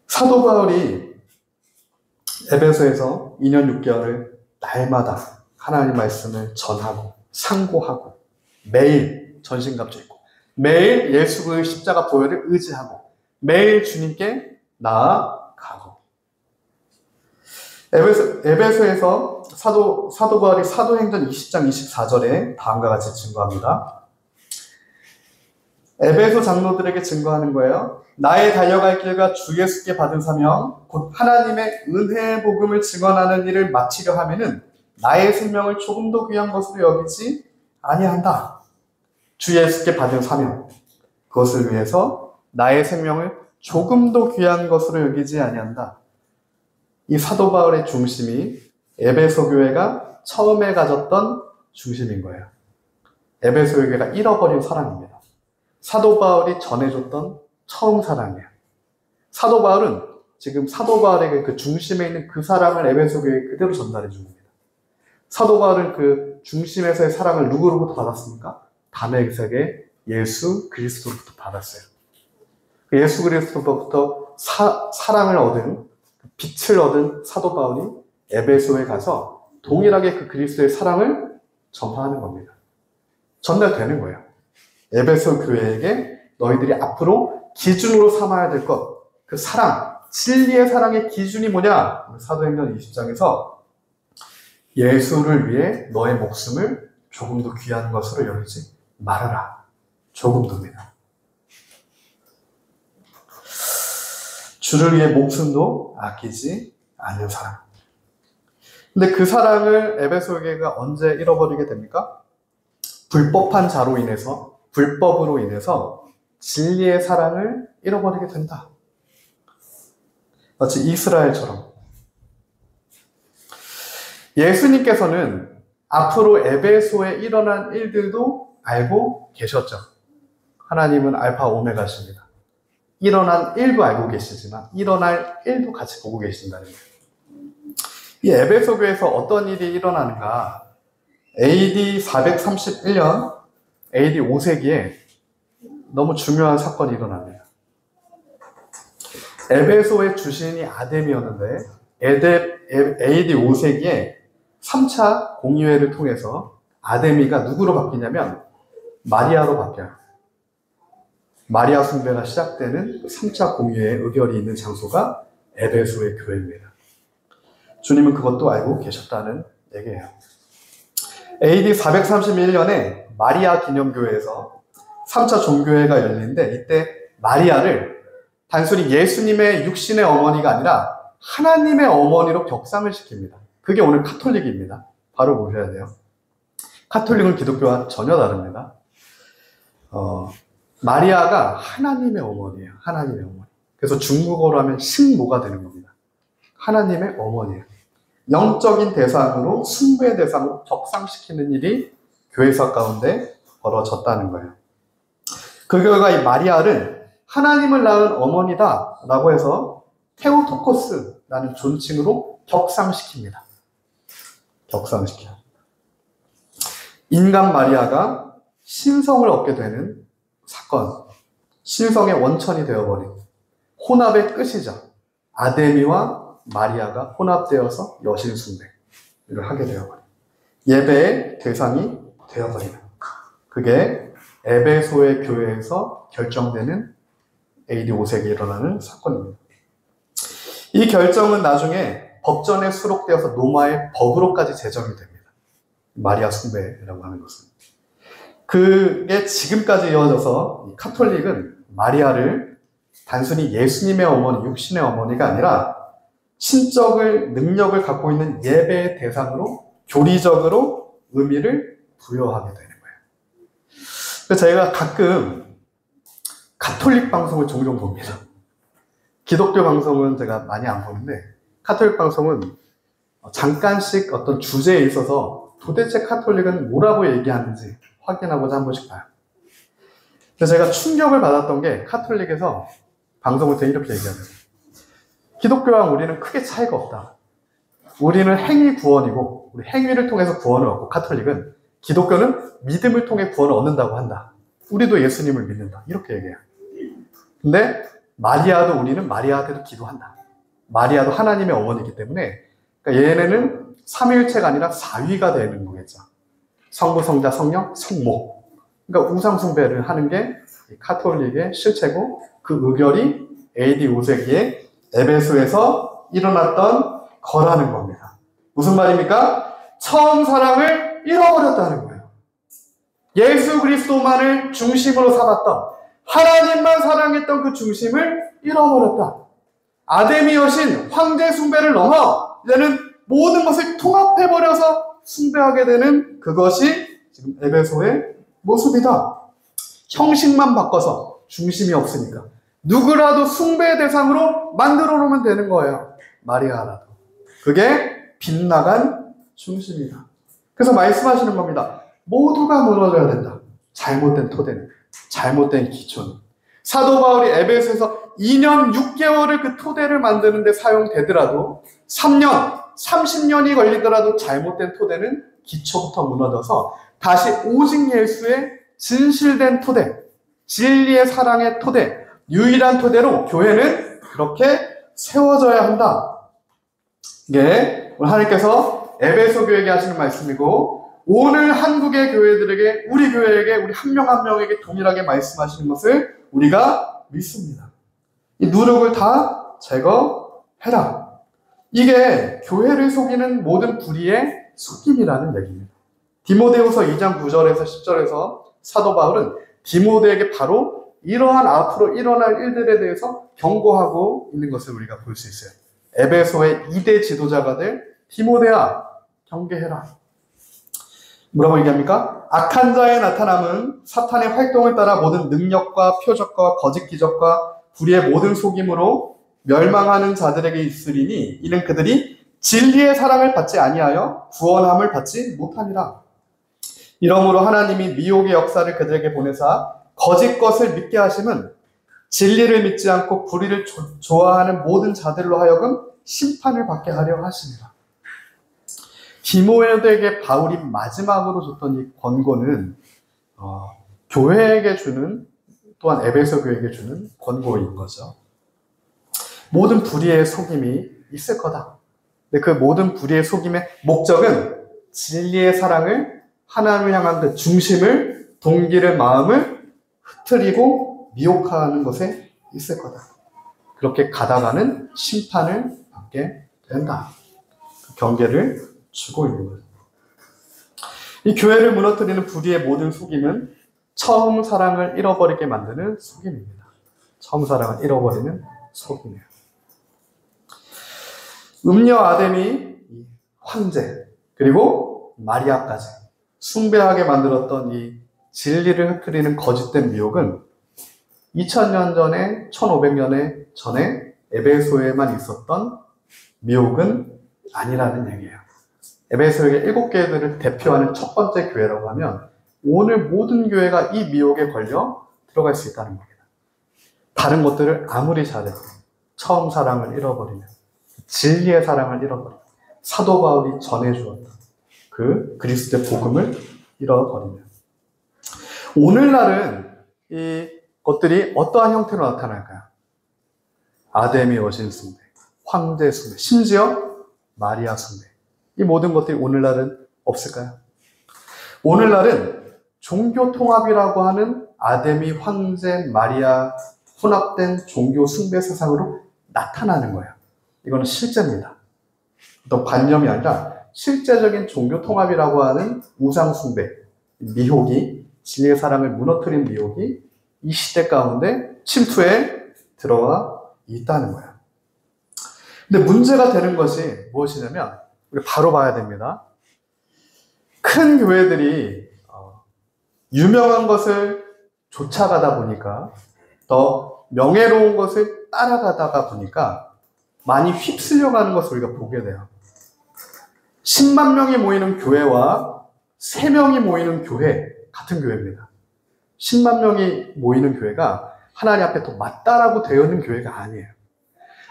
사도 바울이 에베소에서 2년 6개월을 날마다 하나님 말씀을 전하고 상고하고 매일 전신갑주 입고 매일 예수 그리스도의 십자가 보혈을 의지하고 매일 주님께 나아가고 에베소에서 사도 바울이 사도행전 20장 24절에 다음과 같이 증거합니다. 에베소 장로들에게 증거하는 거예요. 나의 달려갈 길과 주 예수께 받은 사명 곧 하나님의 은혜의 복음을 증언하는 일을 마치려 하면은 나의 생명을 조금도 귀한 것으로 여기지 아니한다. 주 예수께 받은 사명 그것을 위해서 나의 생명을 조금도 귀한 것으로 여기지 아니한다. 이 사도 바울의 중심이 에베소 교회가 처음에 가졌던 중심인 거예요. 에베소 교회가 잃어버린 사랑입니다. 사도 바울이 전해줬던 처음 사랑이에요. 사도 바울은 지금 사도 바울에게 그 중심에 있는 그 사랑을 에베소 교회에 그대로 전달해 준 겁니다. 사도 바울은 그 중심에서의 사랑을 누구로부터 받았습니까? 다메섹의 예수 그리스도로부터 받았어요. 예수 그리스도로부터 사랑을 얻은, 빛을 얻은 사도 바울이 에베소에 가서 동일하게 그 그리스도의 사랑을 전파하는 겁니다. 전달되는 거예요. 에베소 교회에게 너희들이 앞으로 기준으로 삼아야 될 것, 그 사랑, 진리의 사랑의 기준이 뭐냐? 사도행전 20장에서 예수를 위해 너의 목숨을 조금도 귀한 것으로 여기지 말아라. 조금도입니다. 주를 위해 목숨도 아끼지 않는 사랑. 근데 그 사랑을 에베소 교회가 언제 잃어버리게 됩니까? 불법한 자로 인해서, 불법으로 인해서 진리의 사랑을 잃어버리게 된다. 마치 이스라엘처럼. 예수님께서는 앞으로 에베소에 일어난 일들도 알고 계셨죠. 하나님은 알파 오메가십니다. 일어난 일도 알고 계시지만 일어날 일도 같이 보고 계신다는 거예요. 이 에베소 교회에서 어떤 일이 일어나는가? AD 431년, AD 5세기에 너무 중요한 사건이 일어납니다. 에베소의 주신이 아뎀이었는데 AD 5세기에 3차 공의회를 통해서 아데미가 누구로 바뀌냐면 마리아로 바뀌어요. 마리아 숭배가 시작되는 3차 공의회의 의결이 있는 장소가 에베소의 교회입니다. 주님은 그것도 알고 계셨다는 얘기예요. AD 431년에 마리아 기념교회에서 3차 종교회가 열리는데 이때 마리아를 단순히 예수님의 육신의 어머니가 아니라 하나님의 어머니로 격상을 시킵니다. 그게 오늘 카톨릭입니다. 바로 보셔야 돼요. 카톨릭은 기독교와 전혀 다릅니다. 마리아가 하나님의 어머니예요. 하나님의 어머니. 그래서 중국어로 하면 신모가 되는 겁니다. 하나님의 어머니예요. 영적인 대상으로 숭배의 대상으로 격상시키는 일이 교회사 가운데 벌어졌다는 거예요. 그 결과 이 마리아를 하나님을 낳은 어머니다 라고 해서 테오토코스라는 존칭으로 격상시킵니다. 격상시켜요. 인간 마리아가 신성을 얻게 되는 사건, 신성의 원천이 되어버린 혼합의 끝이죠. 아데미와 마리아가 혼합되어서 여신 숭배를 하게 되어버린 예배의 대상이 되어버리는, 그게 에베소의 교회에서 결정되는 AD 5세기에 일어나는 사건입니다. 이 결정은 나중에 법전에 수록되어서 로마의 법으로까지 제정이 됩니다. 마리아 숭배라고 하는 것은. 그게 지금까지 이어져서 카톨릭은 마리아를 단순히 예수님의 어머니, 육신의 어머니가 아니라 신적을, 능력을 갖고 있는 예배의 대상으로 교리적으로 의미를 부여하게 되는 거예요. 그래서 제가 가끔 가톨릭 방송을 종종 봅니다. 기독교 방송은 제가 많이 안 보는데 카톨릭 방송은 잠깐씩 어떤 주제에 있어서 도대체 카톨릭은 뭐라고 얘기하는지 확인하고자 한 번씩 봐요. 그래서 제가 충격을 받았던 게 카톨릭에서 방송을 때 이렇게 얘기하는 거예요. 기독교와 우리는 크게 차이가 없다. 우리는 행위 구원이고 우리 행위를 통해서 구원을 얻고 카톨릭은, 기독교는 믿음을 통해 구원을 얻는다고 한다. 우리도 예수님을 믿는다. 이렇게 얘기해요. 근데 마리아도, 우리는 마리아한테도 기도한다. 마리아도 하나님의 어머니이기 때문에, 그러니까 얘네는 삼위일체가 아니라 사위가 되는 거겠죠. 성부, 성자, 성령, 성모. 그러니까 우상숭배를 하는 게 카톨릭의 실체고, 그 의결이 AD 5세기에 에베소에서 일어났던 거라는 겁니다. 무슨 말입니까? 처음 사랑을 잃어버렸다는 거예요. 예수 그리스도만을 중심으로 삼았던, 하나님만 사랑했던 그 중심을 잃어버렸다. 아데미 여신, 황제 숭배를 넘어 이제는 모든 것을 통합해버려서 숭배하게 되는 그것이 지금 에베소의 모습이다. 형식만 바꿔서 중심이 없으니까 누구라도 숭배의 대상으로 만들어 놓으면 되는 거예요. 마리아라도. 그게 빗나간 중심이다. 그래서 말씀하시는 겁니다. 모두가 무너져야 된다. 잘못된 토대는, 잘못된 기초는. 사도 바울이 에베소에서 2년 6개월을 그 토대를 만드는데 사용되더라도 3년, 30년이 걸리더라도 잘못된 토대는 기초부터 무너져서 다시 오직 예수의 진실된 토대, 진리의 사랑의 토대, 유일한 토대로 교회는 그렇게 세워져야 한다. 이게 오늘 하나님께서 에베소 교회에게 하시는 말씀이고, 오늘 한국의 교회들에게, 우리 교회에게, 우리 한 명 한 명에게 동일하게 말씀하시는 것을 우리가 믿습니다. 이 누룩을 다 제거해라. 이게 교회를 속이는 모든 불의의 속임이라는 얘기입니다. 디모데후서 2장 9절에서 10절에서 사도 바울은 디모데에게 바로 이러한 앞으로 일어날 일들에 대해서 경고하고 있는 것을 우리가 볼 수 있어요. 에베소의 2대 지도자가 될 디모데야, 경계해라. 뭐라고 얘기합니까? 악한 자의 나타남은 사탄의 활동을 따라 모든 능력과 표적과 거짓 기적과 불의의 모든 속임으로 멸망하는 자들에게 있으리니 이는 그들이 진리의 사랑을 받지 아니하여 구원함을 받지 못함이라. 이러므로 하나님이 미혹의 역사를 그들에게 보내사 거짓 것을 믿게 하심은 진리를 믿지 않고 불의를 좋아하는 모든 자들로 하여금 심판을 받게 하려 하심이라. 디모데에게 바울이 마지막으로 줬던 이 권고는 교회에게 주는, 또한 에베소 교회에게 주는 권고인 거죠. 모든 불의의 속임이 있을 거다. 근데 그 모든 불의의 속임의 목적은 진리의 사랑을, 하나님을 향한 그 중심을, 동기를, 마음을 흐트리고 미혹하는 것에 있을 거다. 그렇게 가다가는 심판을 받게 된다. 그 경계를 주고 있는 거예요. 이 교회를 무너뜨리는 불의의 모든 속임은 처음 사랑을 잃어버리게 만드는 속임입니다. 처음 사랑을 잃어버리는 속임이에요. 음녀 아데미, 황제, 그리고 마리아까지 숭배하게 만들었던 이 진리를 흐트리는 거짓된 미혹은 2000년 전에, 1500년 전에 에베소에만 있었던 미혹은 아니라는 얘기예요. 에베소의 7교회들을 대표하는 첫 번째 교회라고 하면 오늘 모든 교회가 이 미혹에 걸려 들어갈 수 있다는 겁니다. 다른 것들을 아무리 잘해도 처음 사랑을 잃어버리면, 진리의 사랑을 잃어버리면, 사도 바울이 전해주었던 그 그리스도의 복음을 잃어버리면, 오늘날은 이 것들이 어떠한 형태로 나타날까요? 아담이 여신 숭배, 황제 숭배, 심지어 마리아 숭배. 이 모든 것들이 오늘날은 없을까요? 오늘날은 종교 통합이라고 하는 아담이 황제, 마리아 혼합된 종교 숭배 사상으로 나타나는 거예요. 이거는 실제입니다. 어떤 관념이 아니라 실제적인 종교 통합이라고 하는 우상 숭배, 미혹이, 진리의 사랑을 무너뜨린 미혹이 이 시대 가운데 침투해 들어와 있다는 거예요. 근데 문제가 되는 것이 무엇이냐면, 우리 바로 봐야 됩니다. 큰 교회들이 유명한 것을 쫓아가다 보니까, 더 명예로운 것을 따라가다가 보니까 많이 휩쓸려가는 것을 우리가 보게 돼요. 10만 명이 모이는 교회와 3명이 모이는 교회, 같은 교회입니다. 10만 명이 모이는 교회가 하나님 앞에 더 맞다라고 되어 있는 교회가 아니에요.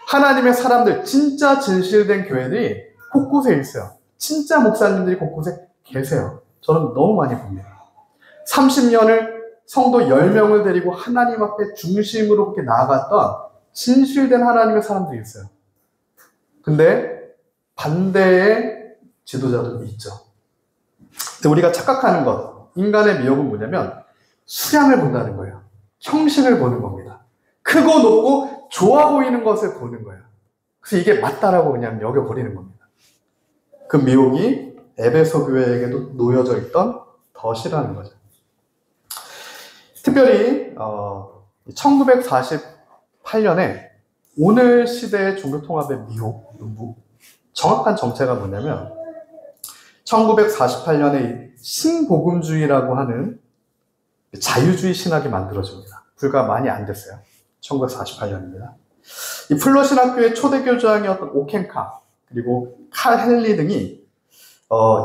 하나님의 사람들, 진짜 진실된 교회들이 곳곳에 있어요. 진짜 목사님들이 곳곳에 계세요. 저는 너무 많이 봅니다. 30년을 성도 10명을 데리고 하나님 앞에 중심으로 그렇게 나아갔던 진실된 하나님의 사람들이 있어요. 근데 반대의 지도자도 있죠. 근데 우리가 착각하는 것, 인간의 미혹은 뭐냐면 수량을 본다는 거예요. 형식을 보는 겁니다. 크고 높고 좋아 보이는 것을 보는 거예요. 그래서 이게 맞다라고 그냥 여겨버리는 겁니다. 그 미혹이 에베소 교회에게도 놓여져 있던 덫이라는 거죠. 특별히 1948년에 오늘 시대의 종교통합의 미혹, 정확한 정체가 뭐냐면 1948년에 신복음주의라고 하는 자유주의 신학이 만들어집니다. 불과 많이 안 됐어요. 1948년입니다. 이 플러 신학교의 초대 교주장이었던 오켄카 그리고 칼 헨리 등이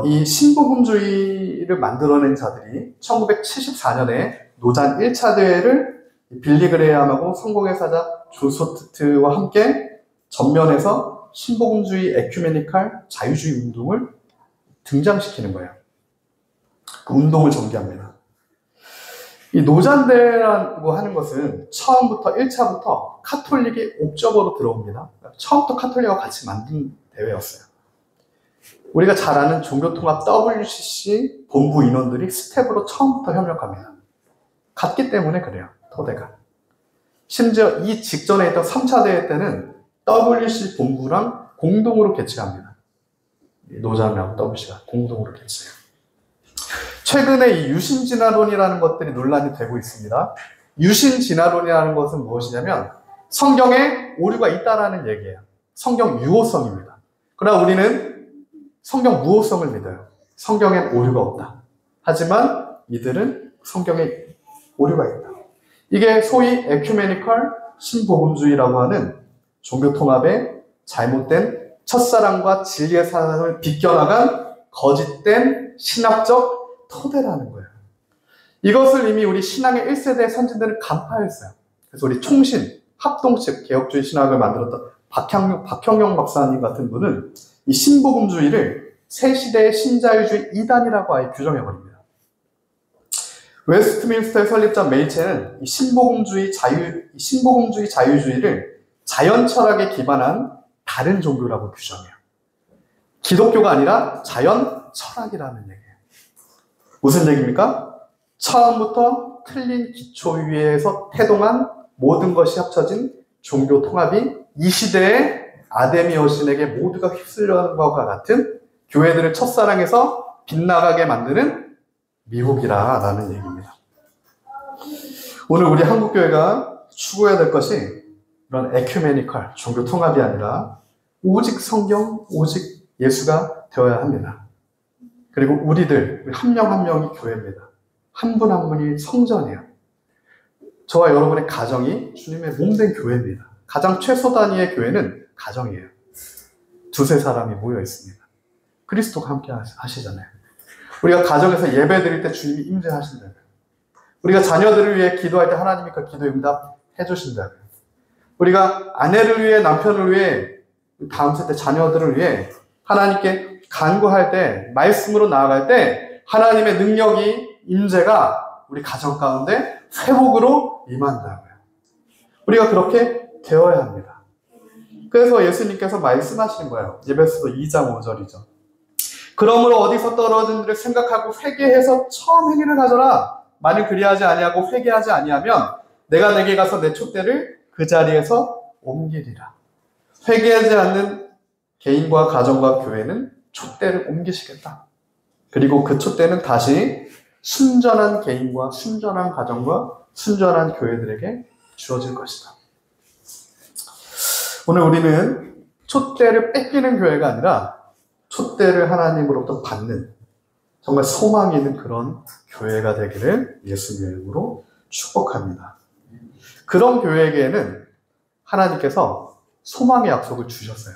이 신복음주의를 만들어낸 자들이 1974년에 노잔 1차 대회를 빌리 그레이엄하고 성공의 사자 존 스토트와 함께 전면에서 신복음주의 에큐메니칼 자유주의 운동을 등장시키는 거예요. 그 운동을 전개합니다. 이 노잔대라고 하는 것은 처음부터 1차부터 카톨릭이 옵적으로 들어옵니다. 처음부터 카톨릭과 같이 만든 대회였어요. 우리가 잘 아는 종교통합 WCC 본부 인원들이 스텝으로 처음부터 협력합니다. 같기 때문에 그래요. 토대가. 심지어 이 직전에 있던 3차 대회 때는 WCC 본부랑 공동으로 개최합니다. 노잔하고 WCC가 공동으로 개최해요. 최근에 이 유신진화론이라는 것들이 논란이 되고 있습니다. 유신진화론이라는 것은 무엇이냐면 성경에 오류가 있다라는 얘기예요. 성경 유효성입니다. 그러나 우리는 성경 무효성을 믿어요. 성경엔 오류가 없다. 하지만 이들은 성경에 오류가 있다. 이게 소위 에큐메니컬 신복음주의라고 하는 종교통합의 잘못된 첫사랑과 진리의 사랑을 비껴나간 거짓된 신학적 토대라는 거예요. 이것을 이미 우리 신앙의 1세대 선진들은 간파했어요. 그래서 우리 총신, 합동측 개혁주의 신학을 만들었던 박형영 박사님 같은 분은 이 신복음주의를 새 시대의 신자유주의 이단이라고 아예 규정해버립니다. 웨스트민스터의 설립자 메이첼은 이 신복음주의 자유주의를 자연 철학에 기반한 다른 종교라고 규정해요. 기독교가 아니라 자연 철학이라는 얘기예요. 무슨 얘기입니까? 처음부터 틀린 기초 위에서 태동한 모든 것이 합쳐진 종교 통합이 이 시대의 아담이 여신에게 모두가 휩쓸려가는 것과 같은 교회들을 첫사랑에서 빗나가게 만드는 미혹이라는 얘기입니다. 오늘 우리 한국교회가 추구해야 될 것이 이런 에큐메니컬 종교 통합이 아니라 오직 성경, 오직 예수가 되어야 합니다. 그리고 우리 한 명 한 명이 교회입니다. 한 분 한 분이 성전이에요. 저와 여러분의 가정이 주님의 몸된 교회입니다. 가장 최소 단위의 교회는 가정이에요. 두세 사람이 모여 있습니다. 그리스도가 함께 하시잖아요. 우리가 가정에서 예배 드릴 때 주님이 임재하신다고요. 우리가 자녀들을 위해 기도할 때 하나님이 그 기도에 응답해 주신다고요. 우리가 아내를 위해, 남편을 위해, 다음 세대 자녀들을 위해 하나님께 간구할 때, 말씀으로 나아갈 때 하나님의 능력이, 임재가 우리 가정 가운데 회복으로 임한다고요. 우리가 그렇게 되어야 합니다. 그래서 예수님께서 말씀하시는 거예요. 에베소서 2장 5절이죠. 그러므로 어디서 떨어진 일을 생각하고 회개해서 처음 행위를 가져라. 만일 그리하지 아니하고 회개하지 아니하면 내가 내게 가서 내 촛대를 그 자리에서 옮기리라. 회개하지 않는 개인과 가정과 교회는 촛대를 옮기시겠다. 그리고 그 촛대는 다시 순전한 개인과 순전한 가정과 순전한 교회들에게 주어질 것이다. 오늘 우리는 촛대를 뺏기는 교회가 아니라 촛대를 하나님으로부터 받는 정말 소망이 있는 그런 교회가 되기를 예수님의 이름으로 축복합니다. 그런 교회에게는 하나님께서 소망의 약속을 주셨어요.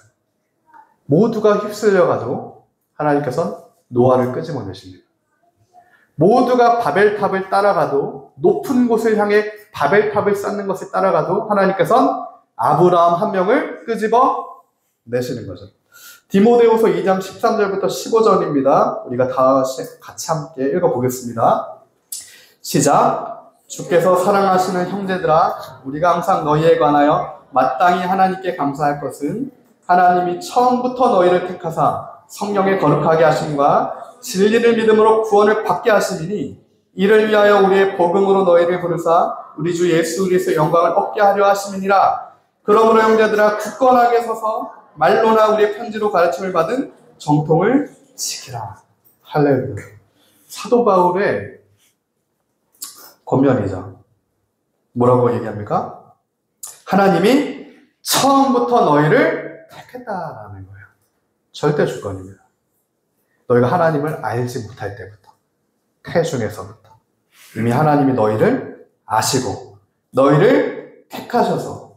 모두가 휩쓸려가도 하나님께서는 노아를 끄집어내십니다. 모두가 바벨탑을 따라가도, 높은 곳을 향해 바벨탑을 쌓는 것을 따라가도 하나님께서는 아브라함 한 명을 끄집어내시는 거죠. 디모데후서 2장 13절부터 15절입니다. 우리가 다시 같이 함께 읽어보겠습니다. 시작. 주께서 사랑하시는 형제들아, 우리가 항상 너희에 관하여 마땅히 하나님께 감사할 것은 하나님이 처음부터 너희를 택하사 성령에 거룩하게 하심과 진리를 믿음으로 구원을 받게 하심이니, 이를 위하여 우리의 복음으로 너희를 부르사 우리 주 예수 그리스도의 영광을 얻게 하려 하심이니라. 그러므로 형제들아, 굳건하게 서서 말로나 우리의 편지로 가르침을 받은 정통을 지키라. 할렐루야. 사도 바울의 권면이죠. 뭐라고 얘기합니까? 하나님이 처음부터 너희를 택했다라는 거예요. 절대 주권입니다. 너희가 하나님을 알지 못할 때부터, 태중에서부터 이미 하나님이 너희를 아시고 너희를 택하셔서,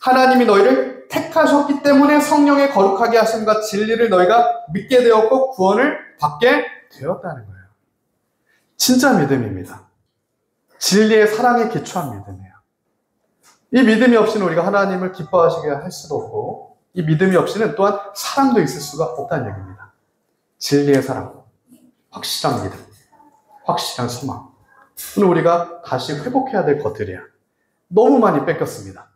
하나님이 너희를 택하셨기 때문에 성령의 거룩하게 하심과 진리를 너희가 믿게 되었고 구원을 받게 되었다는 거예요. 진짜 믿음입니다. 진리의 사랑에 기초한 믿음이에요. 이 믿음이 없이는 우리가 하나님을 기뻐하시게 할 수도 없고, 이 믿음이 없이는 또한 사랑도 있을 수가 없다는 얘기입니다. 진리의 사랑, 확실한 믿음, 확실한 소망. 오늘 우리가 다시 회복해야 될 것들이야. 너무 많이 뺏겼습니다.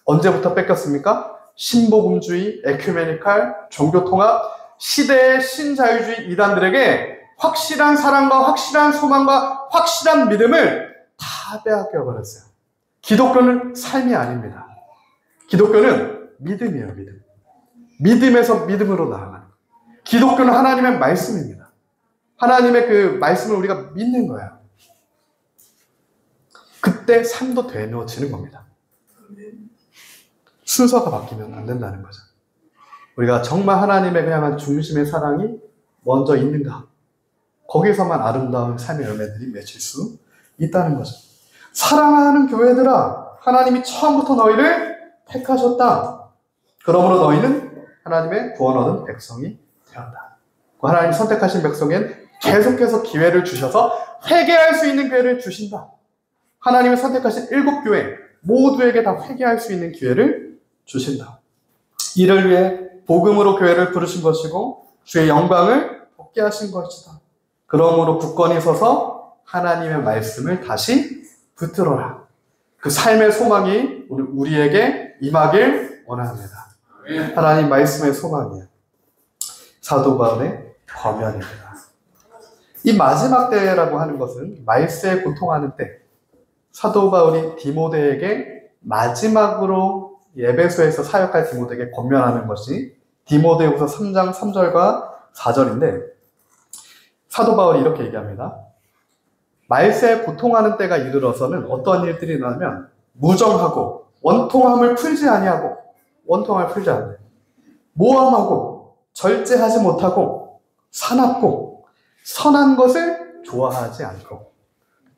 언제부터 뺏겼습니까? 신복음주의, 에큐메니칼, 종교통합, 시대의 신자유주의 이단들에게 확실한 사랑과 확실한 소망과 확실한 믿음을 다 빼앗겨버렸어요. 기독교는 삶이 아닙니다. 기독교는 믿음이에요, 믿음. 믿음에서 믿음으로 나아가는 거예요. 기독교는 하나님의 말씀입니다. 하나님의 그 말씀을 우리가 믿는 거예요. 그때 삶도 되어지는 겁니다. 순서가 바뀌면 안 된다는 거죠. 우리가 정말 하나님의 향한 중심의 사랑이 먼저 있는가, 거기서만 아름다운 삶의 열매들이 맺힐 수 있다는 거죠. 사랑하는 교회들아, 하나님이 처음부터 너희를 택하셨다. 그러므로 너희는 하나님의 구원 얻은 백성이 되었다. 하나님 선택하신 백성에겐 계속해서 기회를 주셔서 회개할 수 있는 기회를 주신다. 하나님이 선택하신 7교회 모두에게 다 회개할 수 있는 기회를 주신다. 이를 위해 복음으로 교회를 부르신 것이고 주의 영광을 얻게 하신 것이다. 그러므로 굳건히 서서 하나님의 말씀을 다시 붙들어라. 그 삶의 소망이 우리에게 임하길 원합니다. 하나님 말씀의 소망이에요. 사도 바울의 권면입니다. 이 마지막 때라고 하는 것은 말세에 고통하는 때, 사도 바울이 디모데에게 마지막으로 에베소에서 사역할 디모데에게 권면하는 것이 디모데후서 3장 3절과 4절인데, 사도 바울이 이렇게 얘기합니다. 말세에 고통하는 때가 이르러서는 어떤 일들이 나면 무정하고 원통함을 풀지 아니하고, 원통함을 풀지 않는다. 모함하고 절제하지 못하고 사납고 선한 것을 좋아하지 않고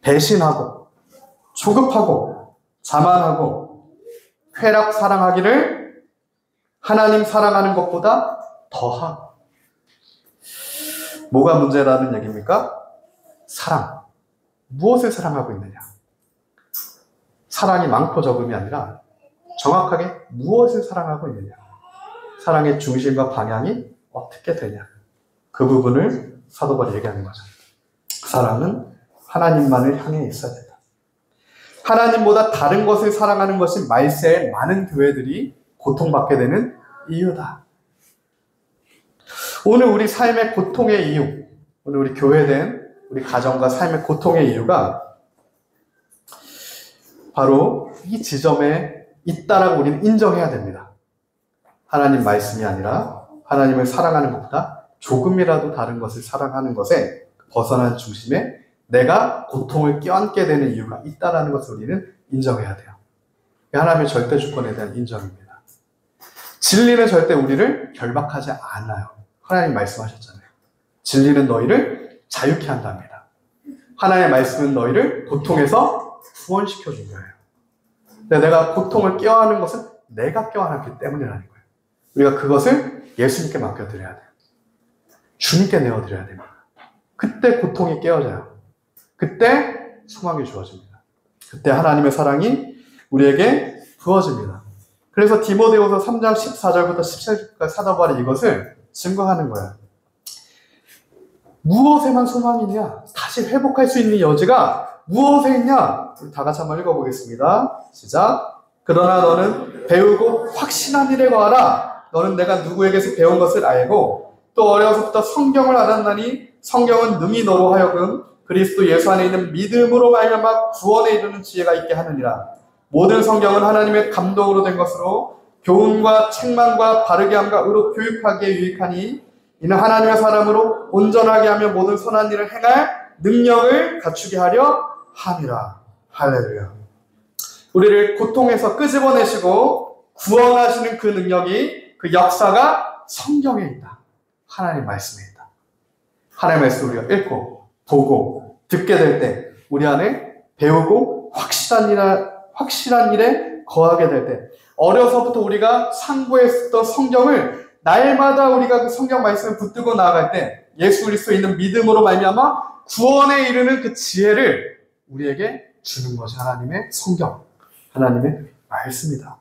배신하고 조급하고 자만하고 쾌락 사랑하기를 하나님 사랑하는 것보다 더하고. 뭐가 문제라는 얘기입니까? 사랑. 무엇을 사랑하고 있느냐? 사랑이 많고 적음이 아니라 정확하게 무엇을 사랑하고 있느냐? 사랑의 중심과 방향이 어떻게 되냐? 그 부분을 사도 바울이 얘기하는 거죠. 사랑은 하나님만을 향해 있어야 된다. 하나님보다 다른 것을 사랑하는 것이 말세에 많은 교회들이 고통받게 되는 이유다. 오늘 우리 삶의 고통의 이유, 오늘 우리 교회된 우리 가정과 삶의 고통의 이유가 바로 이 지점에 있다라고 우리는 인정해야 됩니다. 하나님 말씀이 아니라 하나님을 사랑하는 것보다 조금이라도 다른 것을 사랑하는 것에 벗어난 중심에 내가 고통을 껴안게 되는 이유가 있다라는 것을 우리는 인정해야 돼요. 하나님의 절대 주권에 대한 인정입니다. 진리는 절대 우리를 결박하지 않아요. 하나님 말씀하셨잖아요. 진리는 너희를 자유케 한답니다. 하나님의 말씀은 너희를 고통에서 구원시켜준 거예요. 근데 내가 고통을 껴안는 것은 내가 껴안았기 때문이라는 거예요. 우리가 그것을 예수님께 맡겨드려야 돼요. 주님께 내어드려야 됩니다. 그때 고통이 깨어져요. 그때 소망이 주어집니다. 그때 하나님의 사랑이 우리에게 부어집니다. 그래서 디모데후서 3장 14절부터 17절까지 사도 바울이 이것을 증거하는 거예요. 무엇에만 소망이 있냐? 다시 회복할 수 있는 여지가 무엇에 있냐? 우리 다 같이 한번 읽어보겠습니다. 시작. 그러나 너는 배우고 확신한 일에 거하라. 너는 내가 누구에게서 배운 것을 알고 또 어려서부터 성경을 알았나니 성경은 능히 너로 하여금 그리스도 예수 안에 있는 믿음으로 말미암아 구원에 이르는 지혜가 있게 하느니라. 모든 성경은 하나님의 감동으로 된 것으로 교훈과 책망과 바르게 함과 의로 교육하기에 유익하니 이는 하나님의 사람으로 온전하게 하며 모든 선한 일을 행할 능력을 갖추게 하려 함이라. 할렐루야. 우리를 고통에서 끄집어내시고 구원하시는 그 능력이, 그 역사가 성경에 있다. 하나님 말씀에 있다. 하나님 말씀 우리가 읽고 보고 듣게 될 때 우리 안에 배우고 확실한 일에 거하게 될 때, 어려서부터 우리가 상고했던 성경을 날마다 우리가 그 성경 말씀을 붙들고 나아갈 때 예수 그리스도에 있는 믿음으로 말미암아 구원에 이르는 그 지혜를 우리에게 주는 것이 하나님의 성경, 하나님의 말씀이다.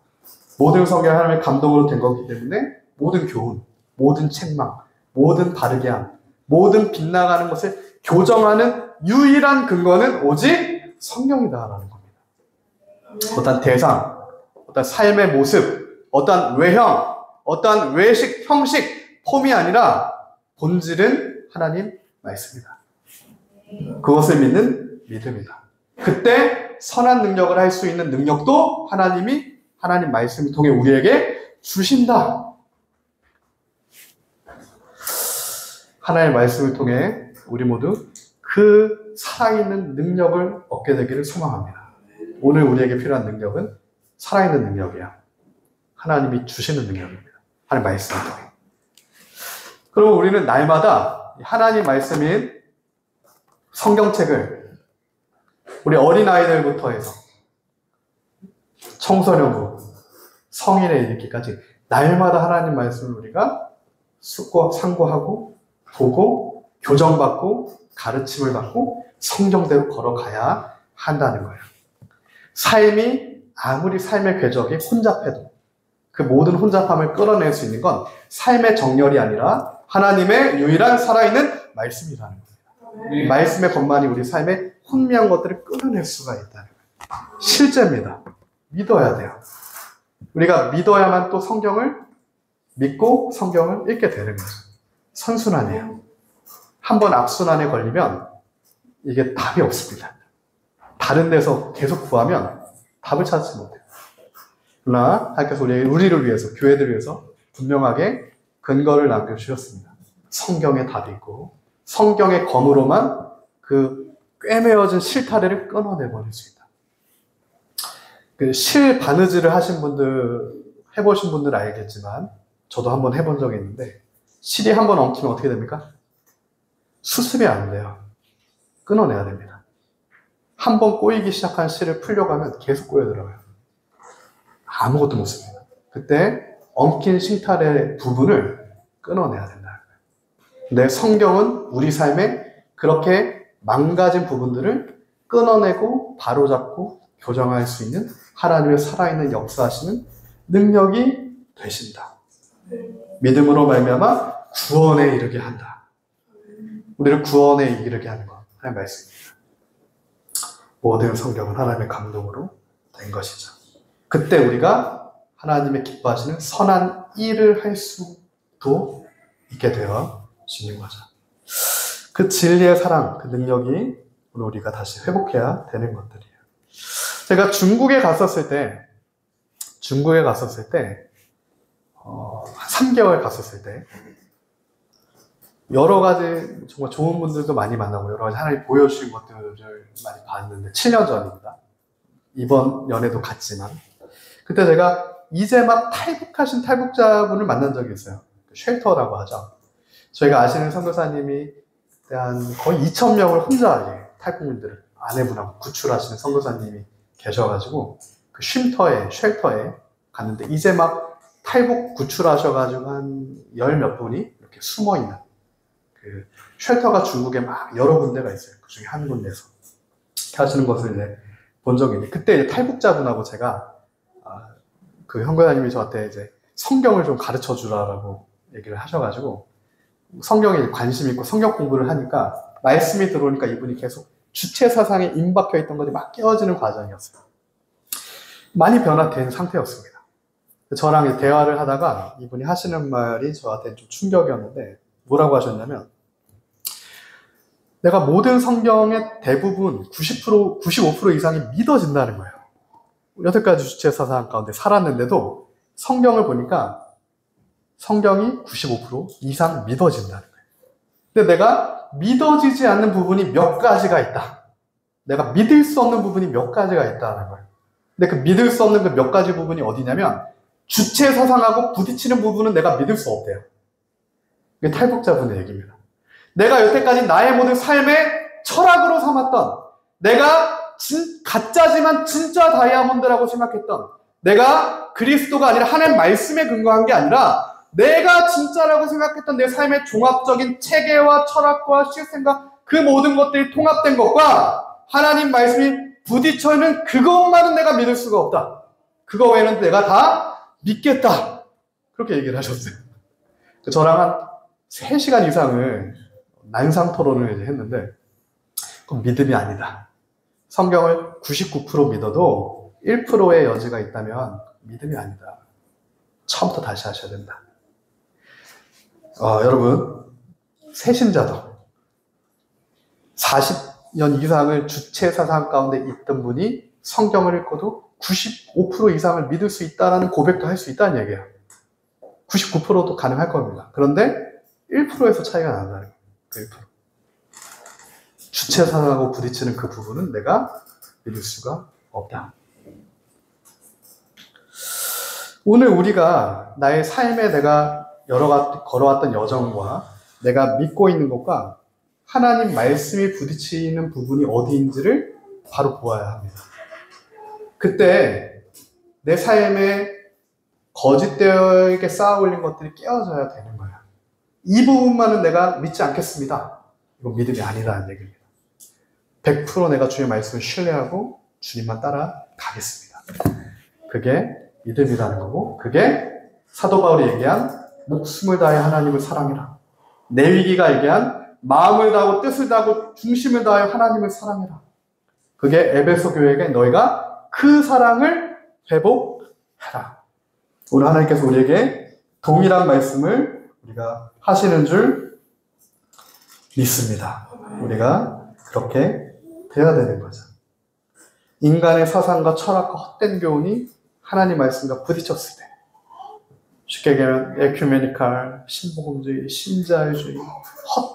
모든 성경이 하나님의 감동으로 된 거기 때문에 모든 교훈, 모든 책망, 모든 바르게 함, 모든 빗나가는 것을 교정하는 유일한 근거는 오직 성경이다라는 겁니다. 어떤 대상, 어떤 삶의 모습, 어떤 외형, 어떤 외식, 형식, 폼이 아니라 본질은 하나님 말씀이다. 그것을 믿는 믿음이다. 그때 선한 능력을 할 수 있는 능력도 하나님이 하나님 말씀을 통해 우리에게 주신다. 하나님의 말씀을 통해 우리 모두 그 살아있는 능력을 얻게 되기를 소망합니다. 오늘 우리에게 필요한 능력은 살아있는 능력이야. 하나님이 주시는 능력입니다. 하나님 말씀을 통해. 그러면 우리는 날마다 하나님 말씀인 성경책을 우리 어린아이들부터 해서 청소년부, 성인에 이르기까지 날마다 하나님 말씀을 우리가 상고하고 보고 교정받고 가르침을 받고 성경대로 걸어가야 한다는 거예요. 삶이 아무리 삶의 궤적이 혼잡해도 그 모든 혼잡함을 끌어낼 수 있는 건 삶의 정렬이 아니라 하나님의 유일한 살아있는 말씀이라는 겁니다. 이 말씀의 것만이 우리 삶의 혼미한 것들을 끌어낼 수가 있다는 거예요. 실제입니다. 믿어야 돼요. 우리가 믿어야만 또 성경을 믿고 성경을 읽게 되는 거죠. 선순환이에요. 한번 악순환에 걸리면 이게 답이 없습니다. 다른 데서 계속 구하면 답을 찾지 못해요. 그러나 하나님께서 우리를 위해서, 교회들을 위해서 분명하게 근거를 남겨주셨습니다. 성경에 답이 있고 성경의 검으로만 그 꿰매어진 실타래를 끊어내버릴 수 있다. 그 실 바느질을 하신 분들, 해보신 분들 알겠지만 저도 한번 해본 적이 있는데 실이 한번 엉키면 어떻게 됩니까? 수습이 안 돼요. 끊어내야 됩니다. 한번 꼬이기 시작한 실을 풀려고 하면 계속 꼬여 들어가요. 아무것도 못 씁니다. 그때 엉킨 실타래 부분을 끊어내야 된다. 근데 성경은 우리 삶에 그렇게 망가진 부분들을 끊어내고 바로잡고 교정할 수 있는 하나님의 살아있는 역사하시는 능력이 되신다. 믿음으로 말미암아 구원에 이르게 한다. 우리를 구원에 이르게 하는 것, 하나님의 말씀입니다. 모든 성경은 하나님의 감동으로 된 것이죠. 그때 우리가 하나님의 기뻐하시는 선한 일을 할 수도 있게 되어지는 거죠. 그 진리의 사랑, 그 능력이 우리가 다시 회복해야 되는 것들이에요. 제가 중국에 갔었을 때, 한 3개월 갔었을 때, 여러 가지 정말 좋은 분들도 많이 만나고, 여러 가지 하나님 보여주신 것들을 많이 봤는데, 7년 전입니다. 이번 연애도 갔지만, 그때 제가 이제 막 탈북하신 탈북자분을 만난 적이 있어요. 쉘터라고 하죠. 저희가 아시는 선교사님이 그때 한 거의 2,000명을 혼자 탈북민들을 아내분하고 구출하시는 선교사님이 계셔가지고 그 쉘터에 갔는데 이제 막 탈북 구출하셔가지고 한 10몇 분이 이렇게 숨어있는 그 쉘터가 중국에 막 여러 군데가 있어요. 그 중에 한 군데에서 하시는 것을 이제 본 적이 있는데 그때 이제 탈북자분하고 제가 그 현교사님이 저한테 이제 성경을 좀 가르쳐 주라라고 얘기를 하셔가지고 성경에 관심 있고 성경 공부를 하니까 말씀이 들어오니까 이분이 계속 주체 사상에 임박혀 있던 것이 막 깨어지는 과정이었어요. 많이 변화된 상태였습니다. 저랑 대화를 하다가 이분이 하시는 말이 저한테 좀 충격이었는데 뭐라고 하셨냐면 내가 모든 성경의 대부분 95% 이상이 믿어진다는 거예요. 여태까지 주체 사상 가운데 살았는데도 성경을 보니까 성경이 95% 이상 믿어진다는 거예요. 근데 내가 믿어지지 않는 부분이 몇 가지가 있다. 내가 믿을 수 없는 부분이 몇 가지가 있다는 거예요. 근데 그 믿을 수 없는 그 몇 가지 부분이 어디냐면 주체 사상하고 부딪히는 부분은 내가 믿을 수 없대요. 이게 탈북자분의 얘기입니다. 내가 여태까지 나의 모든 삶의 철학으로 삼았던 내가 가짜지만 진짜 다이아몬드라고 생각했던 내가 그리스도가 아니라 하나님 말씀에 근거한 게 아니라 내가 진짜라고 생각했던 내 삶의 종합적인 체계와 철학과 시스템과 그 모든 것들이 통합된 것과 하나님 말씀이 부딪혀 있는 그것만은 내가 믿을 수가 없다. 그거 외에는 내가 다 믿겠다. 그렇게 얘기를 하셨어요. 저랑 한 3시간 이상을 난상 토론을 이제 했는데 그건 믿음이 아니다. 성경을 99% 믿어도 1%의 여지가 있다면 믿음이 아니다. 처음부터 다시 하셔야 된다. 여러분, 새신자도 40년 이상을 주체 사상 가운데 있던 분이 성경을 읽고도 95% 이상을 믿을 수 있다는 고백도 할 수 있다는 얘기예요. 99%도 가능할 겁니다. 그런데 1%에서 차이가 난다는 거예요. 그 1%. 주체 사상하고 부딪히는 그 부분은 내가 믿을 수가 없다. 오늘 우리가 나의 삶에 내가 걸어왔던 여정과 내가 믿고 있는 것과 하나님 말씀이 부딪히는 부분이 어디인지를 바로 보아야 합니다. 그때 내 삶에 거짓되게 쌓아 올린 것들이 깨어져야 되는 거예요. 이 부분만은 내가 믿지 않겠습니다. 이건 믿음이 아니라는 얘기입니다. 100% 내가 주의 말씀을 신뢰하고 주님만 따라가겠습니다. 그게 믿음이라는 거고 그게 사도 바울이 얘기한 목숨을 다해 하나님을 사랑해라. 내 위기가 얘기한 마음을 다하고 뜻을 다하고 중심을 다하여 하나님을 사랑해라. 그게 에베소 교회에게 너희가 그 사랑을 회복해라. 오늘 하나님께서 우리에게 동일한 말씀을 우리가 하시는 줄 믿습니다. 우리가 그렇게 돼야 되는 거죠. 인간의 사상과 철학과 헛된 교훈이 하나님 말씀과 부딪혔을 때 쉽게 얘기하면 에큐메니칼, 신복음주의, 신자유주의,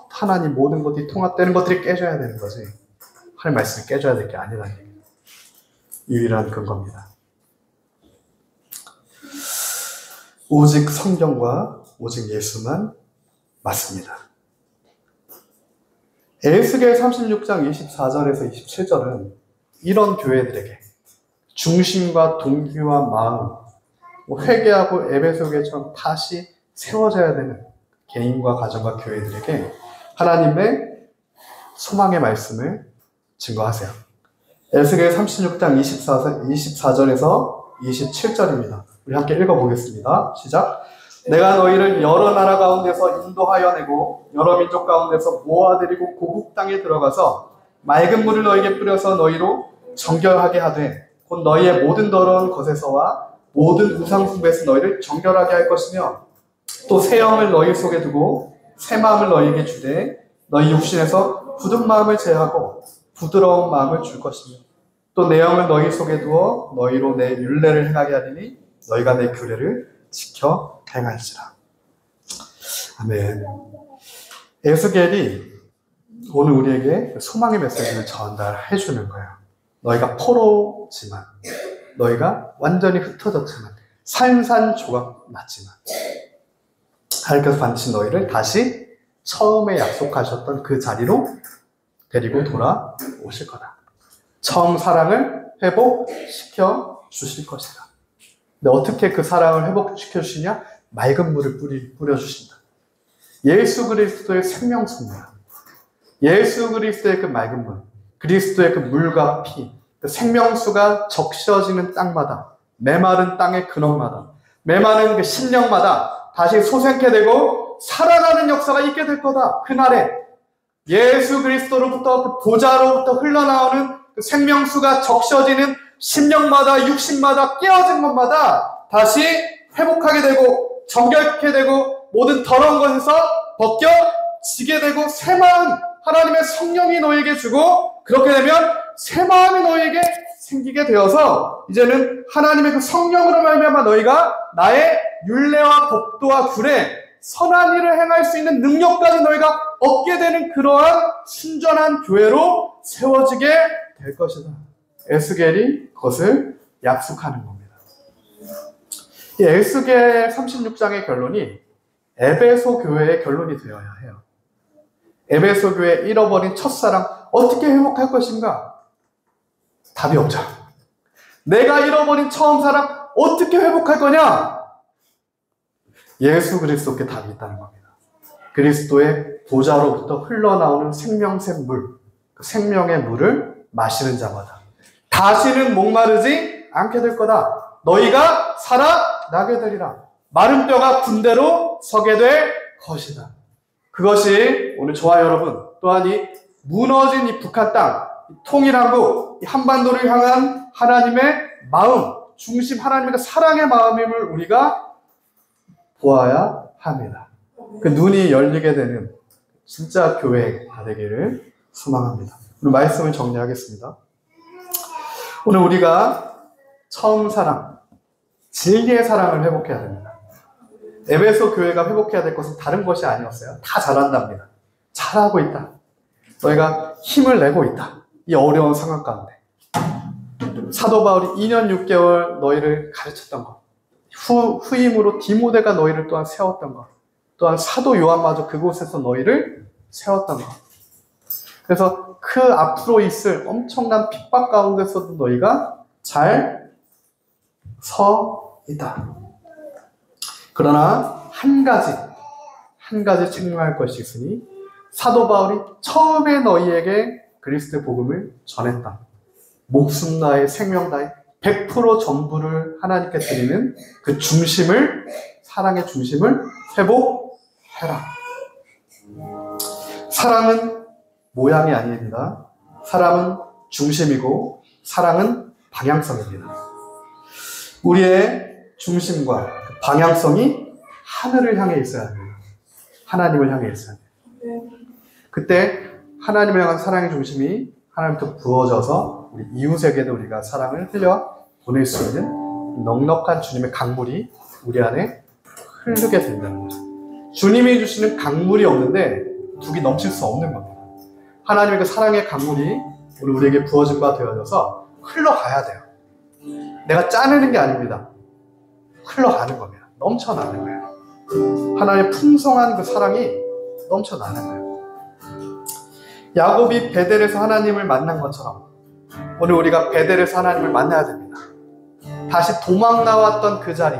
하나님 모든 것들이 통합되는 것들이 깨져야 되는 거지. 하나님 말씀이 깨져야 될 게 아니라는 얘기입니다. 유일한 근거입니다. 오직 성경과 오직 예수만 맞습니다. 에스겔 36장 24절에서 27절은 이런 교회들에게 중심과 동기와 마음, 회개하고 에베소 교회처럼 다시 세워져야 되는 개인과 가정과 교회들에게 하나님의 소망의 말씀을 증거하세요. 에스겔 36장 24절에서 27절입니다. 우리 함께 읽어보겠습니다. 시작. 내가 너희를 여러 나라 가운데서 인도하여 내고 여러 민족 가운데서 모아들이고 고국 땅에 들어가서 맑은 물을 너희에게 뿌려서 너희로 정결하게 하되 곧 너희의 모든 더러운 것에서와 모든 우상 숭배에서 너희를 정결하게 할 것이며 또 새 영을 너희 속에 두고 새 마음을 너희에게 주되 너희 육신에서 굳은 마음을 제하고 부드러운 마음을 줄 것이며 또 내 영을 너희 속에 두어 너희로 내 율례를 행하게 하리니 너희가 내 규례를 지켜 행할지라. 아멘. 에스겔이 오늘 우리에게 소망의 메시지를 전달해 주는 거예요. 너희가 포로지만, 너희가 완전히 흩어졌지만, 산산조각 났지만 하나님께서 반드시 너희를 다시 처음에 약속하셨던 그 자리로 데리고 돌아오실 거다. 처음 사랑을 회복시켜 주실 것이다. 근데 어떻게 그 사랑을 회복시켜 주시냐? 맑은 물을 뿌려주신다. 예수 그리스도의 생명수입니다. 예수 그리스도의 그 맑은 물, 그리스도의 그 물과 피, 그 생명수가 적셔지는 땅마다, 메마른 땅의 근원마다, 메마른 그 심령마다 다시 솟게 되고 살아나는 역사가 있게 될 거다. 그날에 예수 그리스도로부터 그 보좌로부터 흘러나오는 그 생명수가 적셔지는 심령마다 육신마다 깨어진 것마다 다시 회복하게 되고 정결케 되고 모든 더러운 것에서 벗겨지게 되고 새 마음, 하나님의 성령이 너에게 주고 그렇게 되면 새 마음이 너에게 생기게 되어서 이제는 하나님의 그 성령으로 말미암아 너희가 나의 율례와 법도와 규례, 선한 일을 행할 수 있는 능력까지 너희가 얻게 되는 그러한 순전한 교회로 세워지게 될 것이다. 에스겔이 그것을 약속하는 겁니다. 이 에스겔 36장의 결론이 에베소 교회의 결론이 되어야 해요. 에베소 교회의 잃어버린 첫사랑 어떻게 회복할 것인가? 답이 없죠. 내가 잃어버린 처음 사랑 어떻게 회복할 거냐? 예수 그리스도께 답이 있다는 겁니다. 그리스도의 보좌로부터 흘러나오는 생명샘 물, 그 생명의 물을 마시는 자마다 다시는 목마르지 않게 될 거다. 너희가 살아나게 되리라. 마른 뼈가 군대로 서게 될 것이다. 그것이 오늘 저와 여러분 또한 이 무너진 이 북한 땅, 통일한국, 이 한반도를 향한 하나님의 마음, 중심 하나님의 사랑의 마음임을 우리가 보아야 합니다. 그 눈이 열리게 되는 진짜 교회가 되기를 소망합니다. 오늘 말씀을 정리하겠습니다. 오늘 우리가 처음 사랑, 진리의 사랑을 회복해야 됩니다. 에베소 교회가 회복해야 될 것은 다른 것이 아니었어요. 다 잘한답니다. 잘하고 있다. 너희가 힘을 내고 있다. 이 어려운 상황 가운데. 사도 바울이 2년 6개월 너희를 가르쳤던 것. 후임으로 디모데가 너희를 또한 세웠던 것. 또한 사도 요한마저 그곳에서 너희를 세웠던 것. 그래서 그 앞으로 있을 엄청난 핍박 가운데서도 너희가 잘 서 있다. 그러나 한 가지 책망할 것이 있으니 사도 바울이 처음에 너희에게 그리스도의 복음을 전했다. 목숨 다해 생명 다해 100% 전부를 하나님께 드리는 그 중심을, 사랑의 중심을 회복해라. 사랑은 모양이 아닙니다. 사랑은 중심이고 사랑은 방향성입니다. 우리의 중심과 방향성이 하늘을 향해 있어야 합니다. 하나님을 향해 있어야 합니다. 그때 하나님을 향한 사랑의 중심이 하나님부터 부어져서 우리 이웃에게도 우리가 사랑을 흘려 보낼 수 있는 넉넉한 주님의 강물이 우리 안에 흐르게 된다는 거죠. 주님이 주시는 강물이 없는데 둑이 넘칠 수 없는 겁니다. 하나님의 그 사랑의 강물이 우리에게 부어진 바 되어져서 흘러가야 돼요. 내가 짜내는 게 아닙니다. 흘러가는 겁니다. 넘쳐나는 거예요. 하나님의 풍성한 그 사랑이 넘쳐나는 거예요. 야곱이 베델에서 하나님을 만난 것처럼 오늘 우리가 베델에서 하나님을 만나야 됩니다. 다시 도망 나왔던 그 자리,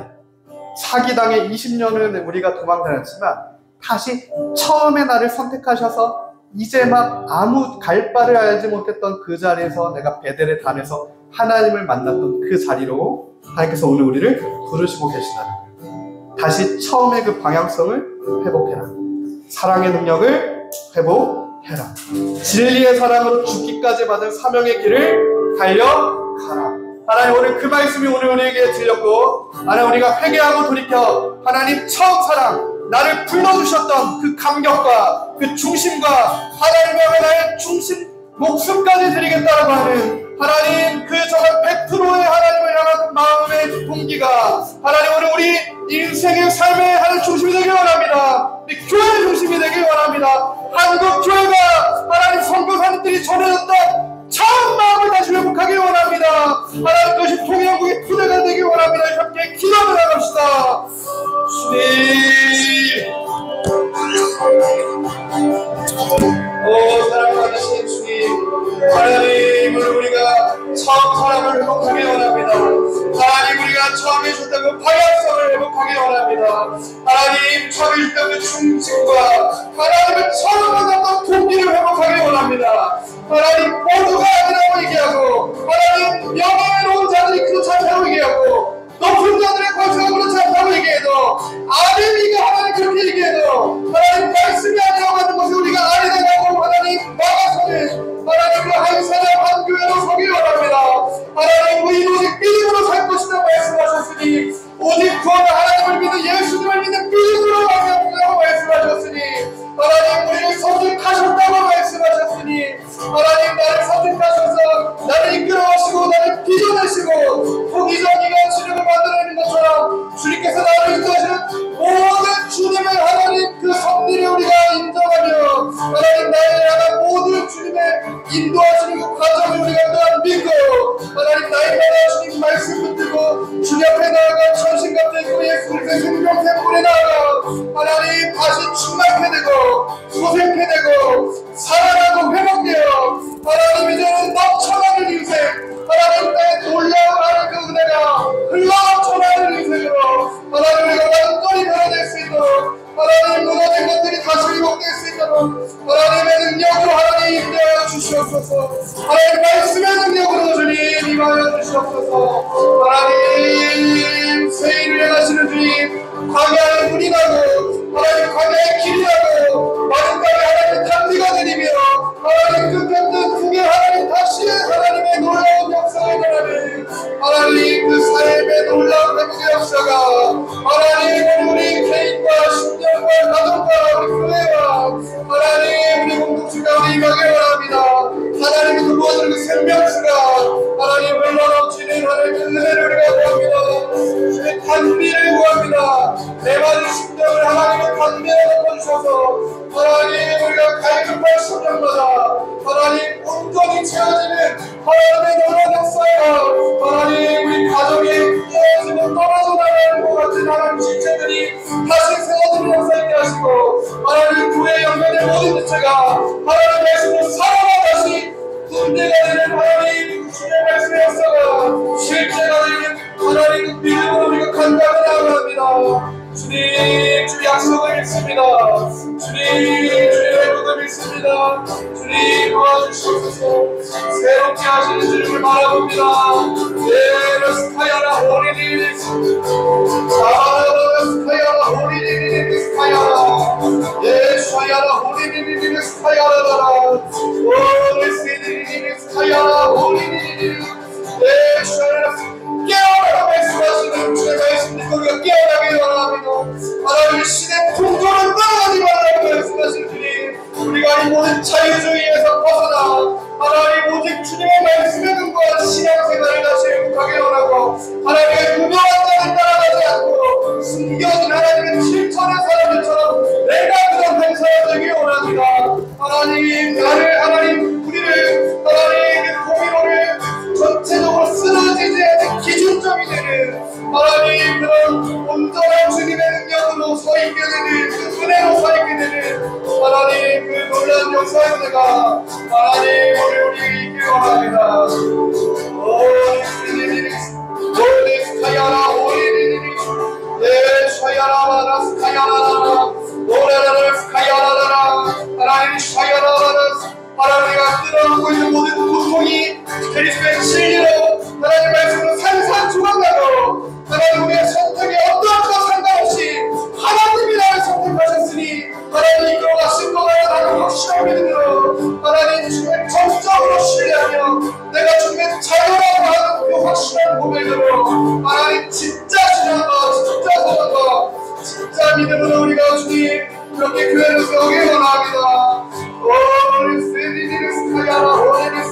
사기당해 20년을 우리가 도망 다녔지만 다시 처음에 나를 선택하셔서 이제 막 아무 갈 바를 알지 못했던 그 자리에서 내가 베델에 단에서 하나님을 만났던 그 자리로 하나님께서 오늘 우리를 부르시고 계시다는 거예요. 다시 처음의 그 방향성을 회복해라. 사랑의 능력을 회복해라. 진리의 사랑으로 죽기까지 받은 사명의 길을 달려가라. 하나님, 오늘 그 말씀이 오늘 우리에게 들렸고, 하나님, 우리가 회개하고 돌이켜 하나님 처음 사랑, 나를 불러주셨던 그 감격과 그 중심과 하나님과 나의 중심 목숨까지 드리겠다라고 하는 하나님, 그 정말 100%의 하나님을 향한 마음의 동기가 하나님, 오늘 우리 인생의 삶의 하나님 중심이 되길 원합니다. 우리 교회의 중심이 되길 원합니다. 한국 교회가 하나님 선교사님들이 전해졌던 처음 마음을 다시 회복하길 원합니다. 하나님, 그것이 통일한국의 토대가 되길 원합니다. 함께 기도를 나갑시다. 주님, 사랑받으신 주님, 하나님, 우리가 처음 사랑을 회복하길 원합니다. 하나님, 우리가 처음에 주셨던 그 방향성을 회복하길 원합니다. 하나님, 처음에 주셨던 그 중심과 하나님을 처음 만났던 동기를 회복하길 원합니다. 하나님, 모두가 아니라고 얘기하고, 하나님, 명예로운 자들이 그렇지 않다고 얘기하고, 높은 자들의 권세가 그렇지 않다고 얘기해도, 아멘이가 하나님 그렇게 얘기해도, 하나님 말씀이 아니라고 하는 것을 우리가 아니라고 하나님 막아서는 하나님 그 한사람 한 교회로 서기 원합니다. 하나님, 우리 오직 믿음으로 살 것이라고 말씀하셨으니, 오직 구원을 하나님을 믿는 예수님을 믿는 믿음으로 살라고 말씀하셨으니, 하나님 우리를 선택하셨다고 말씀하셨으니, 하나님 나를 선택하셔서 나를 이끌어가시고 나를 빚어내시고 포기전이가 주님을 만들어내는 것처럼 주님께서 나를 인도하시는 모든 주님의 하나님 그 섭리를 우리가 인정하며 하나님 나를 향한 모든 주님의 인도하시는 그 과정을 우리가 또한 믿고 하나님 날마다 주님 말씀 붙들고 주님 앞에 나아가 천신같은 예수 그리스도의 생명샘 불에 나아가 하나님 다시 충만케 되고 소생케 되고 살아나고 회복되어 하나님 이제는 넘쳐나는 인생 하나님 나의 놀라운 하나님 그 은혜가 흘러넘쳐나는 인생으로 하나님 우리가 완전히 변화될 수 있도록 하나님 무너진 것들이 다시 회복될 수 있도록 하나님의 능력으로 하나님 임재하여 주시옵소서. 하나님 말씀의 능력으로 주님 임하여 주시옵소서. 하나님 세일을 행하시는 주님 광야의 물이 나고 하나님 광야의 길이 나고 마른 땅에 하나님의 단비가 내리며 하나님 끝없는 국에 하나님 다시 하나님의 놀라운 역사가 일어나는 하나님 그 삶의 놀라운 회복의 역사가 하나님 우리 개인과 신령과 가정과 우리 교회와 하나님 우리 공동체가 우리 임하게 원합니다. 하나님의 그 모든 그 생명수가 하나님 흘러넘치는 하나님의 은혜를 우리가 구합니다. 주의 단비를 구합니다. 내 많은 심령을 하나님의 단비에 덮어주셔서 하나님 우리가 갈급한 심령마다 하나님 온전히 채워지는 하나님의 놀라운 역사가 하나님 우리 가정이 깨어지고 떨어져 나가는 것 같은 하나님 지체들이 다시 세워지는 역사 있게 하시고 하나님 교회 연면의 모든 지체가 하나님 말씀으로 살아나 다시 군대가 되는 하나님 주의 말씀의 역사가 실제가 되는 하나님 믿음으로 우리가 간다고 나아갑니다. 주님 주의 약속을 믿습니다. 주님 주의 회복을 믿습니다. 주님 도와주시옵소서. 새롭게 하시는 주님을 바라봅니다. 예스카야라 호리니 사바라스카야라 호리니 스카야라 예샤야라 호리니 스카야라라 오레시니 스카야라 호리니 예샤야라 깨어나라 말씀하시는 주의 말씀 듣고 우리가 깨어나길 원합니다. 하나님의 신의 풍조를 떠나가지 말라고 말씀하시는 주님 우리가 이 모든 자유주의에서 벗어나 하나님 오직 주님의 말씀에 근거한 신앙생활을 다시 회복하길 원하고 하나님의 무명한 자를 따라가지 않고 숨겨진 하나님의 실천의 사람들처럼 내가 그런 행사가 되길 원합니다. 하나님 나를 하나님 우리를 하나님 공의로를 전체적으로 쓰러지지 않는 기준점이 되는 하나님 그런 온전한 주님의 능력으로 서있게 되는 그 은혜로 서있게 되는 하나님 그 놀라운 역사의 은혜가 하나님 우리 있길 원합니다. 오리 스카야라 오리리리 예 샤야라 마라 스카야라 오레라 하나님 우리가 끌어안고 있는 모든 고통이 그리스도의 진리로 하나님 말씀으로 산산조각나고 하나님 우리의 선택에 어떠한 상관없이 하나님이 나를 선택하셨으니 하나님 이끌어가신 거라고 나는 확실하게 믿으므로 하나님 주님의 전적으로 신뢰하며 내가 주님의 자유라고 하는 그 확실한 고백으로 하나님 진짜 신뢰한다, 진짜 사랑한다, 진짜 믿음으로 우리가 주님 그렇게 교회를 세우기 원합니다. 오리 세디니스 카야라 오리니스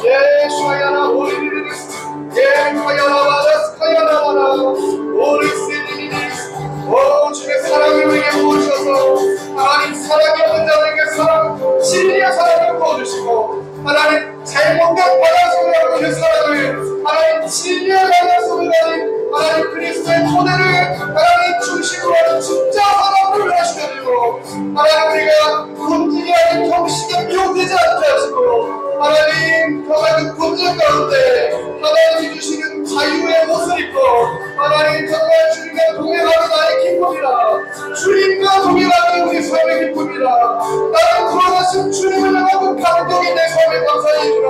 예슈아야라 오리니스 예카야라 바다스 카야라 바다 오리 세디니스 오 주님의 사랑을 우리에게 부어주셔서 하나님 사랑이 없는 자들에게 사랑 진리의 사랑을 부어주시고 하나님 잘못된 바다 속에 있는 사랑을 하나님 진리의 바다 속에 가진 하나님 그리스도의 토대를 하나님 중심으로 하는 진짜 사랑을 하시고 하나님 우리가 본질이 아닌 형식에 미혹되지 않게 하시고 하나님 그 본질 가운데 하나님이 주시는 자유의 옷을 입고 하나님 정말 주님과 동행하는 나의 기쁨이라 주님과 동행하는 우리 삶의 기쁨이라 나는 구원하신 주님을 향한 그 감동이 내 삶의 감사이구나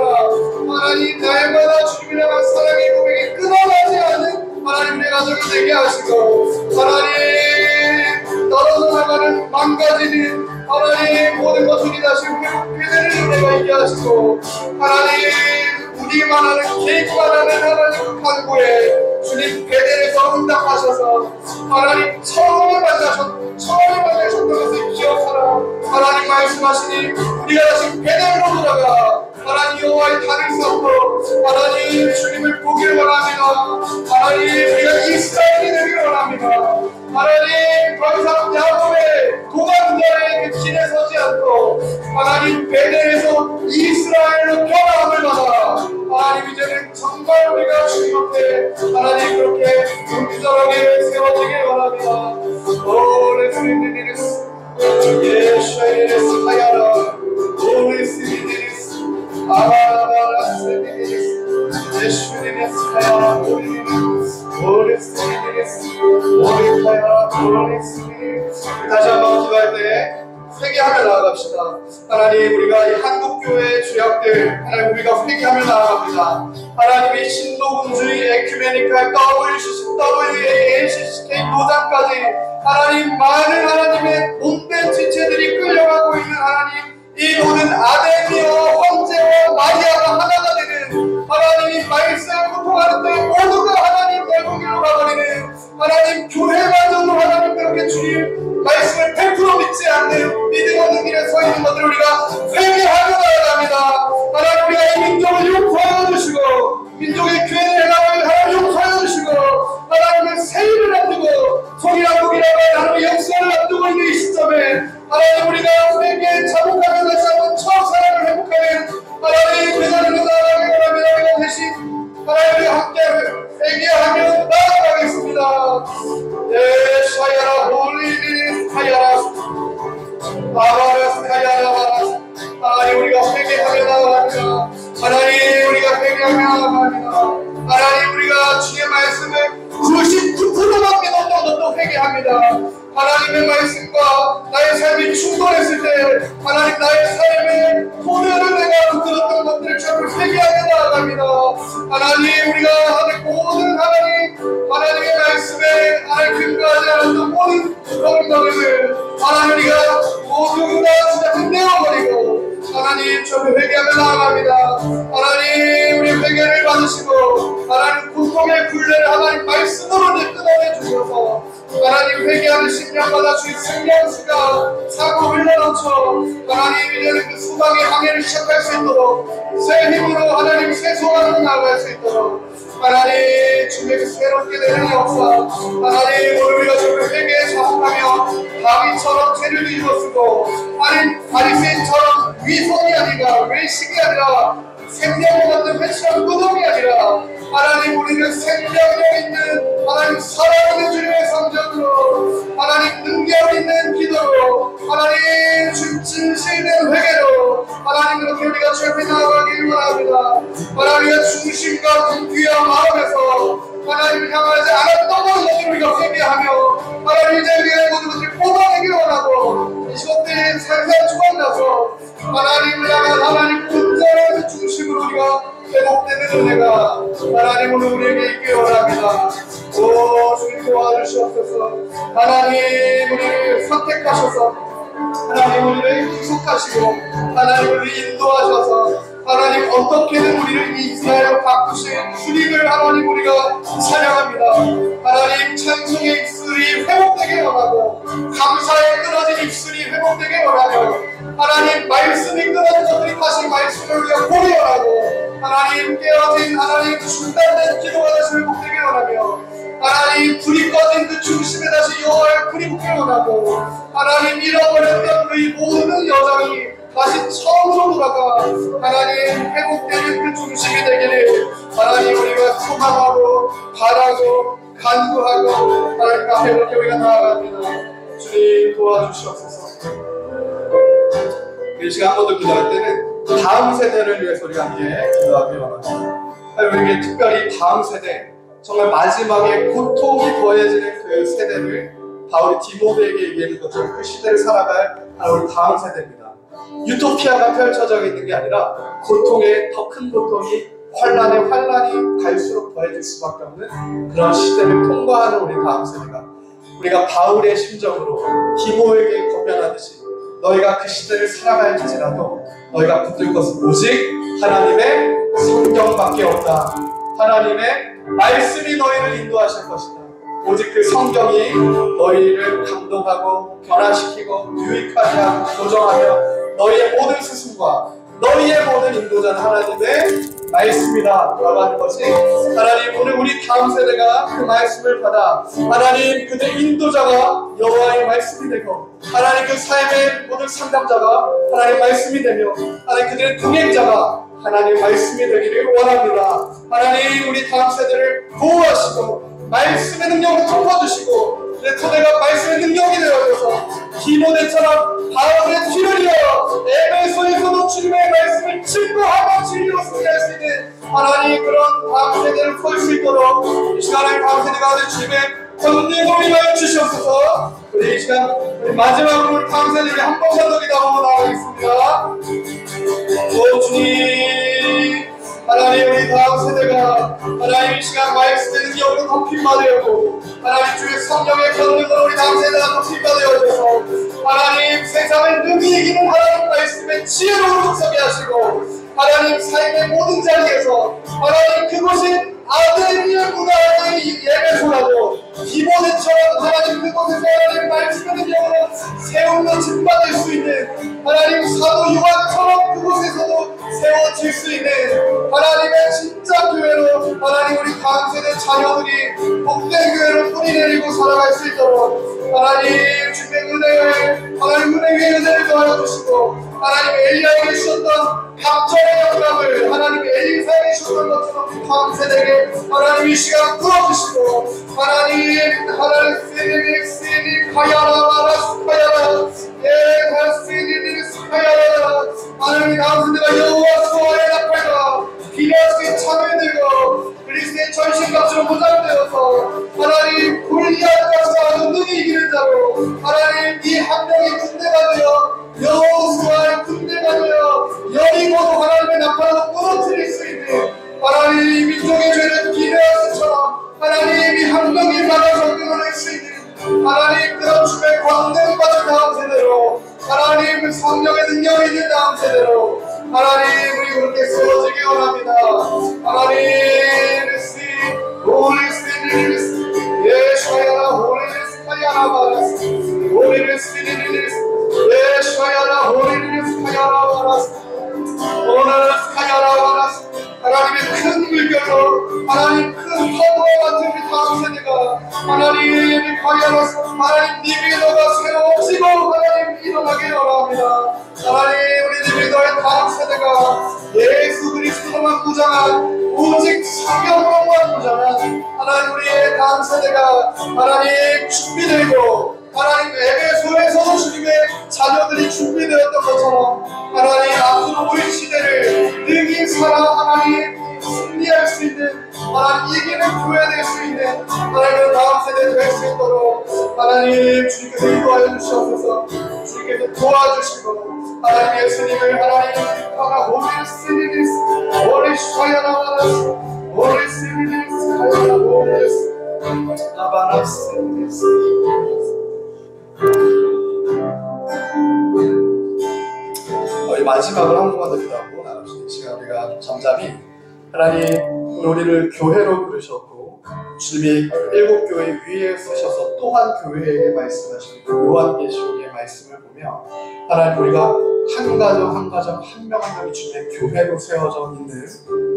하나님 날마다 주님을 향한 사랑의 고백이 끊어나지 않는 하나님 내 가족이 되게 하시고 하나님 떨어져 나가는 망가지는 하나님 모든 것들이 다시 회복되는 은혜가 있게 하시고 하나님 우리만 하는 계획만 하는 하나님 간구에 주님 베델에서 응답하셔서 하나님 처음에 만나셨던 것을 기억하라 하나님 말씀하시니 우리가 다시 베델로 돌아가 하나님 여호와의 단을 쌓고 하나님 주님을 보기를 원합니다. 하나님 우리가 이스라엘이 되기를 원합니다. 하나님 더 이상 야곱의 도망자의 그 길에 서지 않고 하나님 베델에서 이스라엘로 변화함을 받아 하나님 이제는 정말 우리가 주님 앞에 하나님 그렇게 경주절하게 세워지길 원합니다. 오레스리니리스 예슈에리스 하야라 오레스리니리스 아라라라스리니리스 예슈에리스 하야라 오레스리니리스 오레스리니리스 오레카야라 오레스리니리스 다시 한번 기도할 때 회개하며 나아갑시다. 하나님 우리가 이 한국교회의 주역들 하나님 우리가 회개하며 나아갑니다. 하나님이 신도금주의 에큐메니칼 WACCK 노장까지 하나님 많은 하나님의 몸된 지체들이 끌려가고 있는 하나님 이 모든 아데미와 황제와 마리아가 하나가 되는 하나님이 말씀을 고통하는 때 모두가 하나님 내보기로 가버리는 하나님 교회마저도 하나님 그렇게 주님 말씀을 100% 믿지 않는 믿음 없는 길에 서 있는 것들을 우리가 회개하며 나아갑니다. 하나님 우리가 이 민족을 용서하여 주시고 민족의 교회를 하나님 용서하여 주시고 하나님의 세일을 앞두고 성일한국이라고 하나님의 역사를 앞두고 있는 이 시점에 하나님 우리가 우리에게 자복하며 다시 한번 처음 사랑을 회복하는 하나님 그 자리로 나아가기 원합니다. 우리가 대신 하나님 함께 회개하며 나아가겠습니다. 예, 샤야라 홀리니 카야라 아바라스 카야라 바라스 하나님 우리가 회개하며 나아갑니다. 하나님 우리가 회개하며 나아갑니다. 하나님 우리가 주의 말씀을 99%만 믿었던 것도 회개합니다. 하나님의 말씀과 나의 삶이 충돌했을 때 하나님 나의 삶의 토대를 내가 들었던 것들을 전부 회개하며 나아갑니다. 하나님 우리가 하는 모든 하나님의 말씀에 하나님 근거하지 않았던 모든 그런 것을 하나님 우리가 모두 다 진짜 끝내어버리고 하나님 저를 회개하며 나아갑니다. 하나님 우리 회개를 받으시고 하나님 고통의 굴레를 하나님 말씀으로 끊어내 주셔서 하나님 회개하는 심령마다 주의 생명수가 사고 흘러넘쳐 하나님 이제는 그 수박의 항해를 시작할 수 있도록 새 힘으로 하나님 새 소망으로 나아갈 수 있도록 하나님 주님에게 새롭게 되는 역사 하나님 오늘 우리가 주의 회개에 자복하며 다윗처럼 죄를 뒤집어쓰고 하나님 바리새인처럼 위선이 아니라 외식이 아니라 생명을 갖는 회칠한 무덤이 아니라 하나님 우리는 생명력 있는 하나님 살아있는 주님의 성전으로 하나님 능력 있는 기도로 하나님 진실된 회개로 하나님 그렇게 우리가 주 앞에 나아가길 원합니다. 하나님의 중심과 귀한 마음에서 하나님을 향하지 않았던 것을 우리가 회개하며 하나님 이제 우리의 모든 것을 뽑아내길 원하고 이 것들이 살살 주관나서 하나님을 향한 하나님 선택하셔서 하나님 우리를 구속하시고 하나님 우리를 인도하셔서 하나님 어떻게든 우리를 이 이스라엘로 바꾸신 주님을 하나님 우리가 찬양합니다. 하나님 찬송의 입술이 회복되게 원하고 감사에 끊어진 입술이 회복되게 원하며 하나님 말씀이 끊어진 것들이 다시 말씀을 우리가 보게 원하고 하나님 깨어진 하나님 중단된 기도가 다시 회복되게 원하며 하나님 불이 꺼진 그 중심에 다시 여호와의 불이 붙게 원하고 하나님 잃어버렸던 그 모든 여정이 다시 처음으로 돌아가 하나님 회복되는 그 중심이 되기를 하나님 우리가 소망하고 바라고 간구하고 하나님 앞에 이렇게 우리가 나아갑니다. 주님 도와주시옵소서. 이 시간 한 번 더 기도할 때는 다음 세대를 위해서 우리가 함께 기도하기 원합니다. 우리에게 특별히 다음 세대 정말 마지막에 고통이 더해지는 그 세대를 바울이 디모데에게 얘기하는 것처럼 그 시대를 살아갈 우리 다음 세대입니다. 유토피아가 펼쳐져 있는 게 아니라 고통에 더 큰 고통이 환란에 환란이 갈수록 더해질 수밖에 없는 그런 시대를 통과하는 우리 다음 세대가 우리가 바울의 심정으로 디모에게 권면하듯이 너희가 그 시대를 살아갈지라도 너희가 붙들 것은 오직 하나님의 성경밖에 없다. 하나님의 말씀이 너희를 인도하실 것이다. 오직 그 성경이 너희를 감동하고 변화시키고 유익하게 하고 교정하며 너희의 모든 스승과 너희의 모든 인도자는 하나님의 말씀이다 라고 하는 것이 하나님 오늘 우리 다음 세대가 그 말씀을 받아 하나님 그들 인도자가 여호와의 말씀이 되고 하나님 그 삶의 모든 상담자가 하나님 말씀이 되며 하나님 그들의 동행자가 하나님 말씀이 되기를 원합니다. 하나님 우리 다음 세대를 보호하시고 말씀의 능력을 덮어주시고 내 토대가 말씀의 능력이 되어져서 디모데처럼 바울의 뒤를 이어 에베소에서도 주님의 말씀을 증거하고 진리로 소개할 수 있는 하나님 그런 다음 세대를 볼 수 있도록 이 시간에 다음 세대가 주님의 권능을 임하여 주시옵소서. 우리 이 시간 우리 마지막으로 다음 세대를 한 번 더 기도하고 나가겠습니다. 오 주님 하나님 우리 다음 세대가 하나님 이 시간 말씀의 능력으로 덮임받으려고 하나님 주의 성령의 권능으로 우리 다음 세대가 덮임받으려서 하나님 세상을 능히 이기는 하나님 말씀의 지혜로 섭섭게 하시고 하나님 삶의 모든 자리에서 하나님 그곳이 아들의 문화의 예배소라도 디모데처럼 하나님 그곳에서 하나님 말씀의 능력으로 세움을 짓받을 수 있는 하나님 사도 요한처럼 그곳에서도 세워질 수 있는 하나님의 진짜 교회로 하나님 우리 다음 세대 자녀들이 복된 교회로 뿌리 내리고 살아갈 수 있도록 하나님 주님의 은혜를 하나님 은혜 위에 은혜를 더하여 주시고 하나님 엘리야에게 주셨던 갑절의 영광을 하나님 엘리사에게 주셨던 것처럼 다음 세대에게 하나님 이 시간 부어주시고 하나님 시니 카야라 마라스 카야라 예 시니 스카야라 하나님 다음 세대가 여호와 수아의 나팔과 비나스의 창을 들고 그리스도의 전신갑주로 무장되어서 하나님 골리앗과 능히 이기는 자로 하나님 이 한 명의 군대가 되어 여호수아의 군대가 되어 여리고도 하나님의 나팔로 무너뜨릴 수 있는 하나님 민족의 죄를 기레아스처럼 하나님이 한 명이 받아서 끊어낼 수 있는 하나님 그런 주의 권능을 받은 다음 세대로 하나님 성령의 능력이 있는 다음 세대로 하나님 우리 그렇게 세워지기 원합니다. 하나님 홀리스피릿 예수야라 홀리스카야라 바라스 홀리스피릿 예수야라 홀리스카야라 바라스 홀리스카야라 바라스 하나님의 큰 물결로 하나님 큰 파도와 같은 우리 다음 세대가 하나님의 과연해서 하나님 니비노가 세워지고 하나님 일어나게 원합니다. 하나님 우리 니비노의 다음 세대가 예수 그리스도로만 무장한 오직 성경으로만 무장한 하나님 우리의 다음 세대가 하나님 준비되고 하나님 에베소에서도 주님의 자녀들이 준비되었던 것처럼 하나님 앞으로 올 시대를 능히 살아 하나님 승리할 수 있는 하나님 이기는 교회 될 수 있는 하나님의 다음 세대 될 수 있도록 하나님 주님께서 인도하여 주시옵소서. 주님께서 도와주시고 하나님 예수님을 하나님 하나 홀리 스미리스 홀리 샤야나바라스 홀리 스미리스 하야나 홀리 아바나스 우리 마지막으로 한 번만 더 기도하고 나갑시다. 이 시간 우리가 잠잠히 하나님 우리를 교회로 부르셨고 주님이 7교회 위에 쓰셔서 또한 교회에게 말씀하신 요한계시록의 말씀을 보며 하나님 우리가 한 가정 한 가정 한 명 한 명이 주님의 교회로 세워져 있는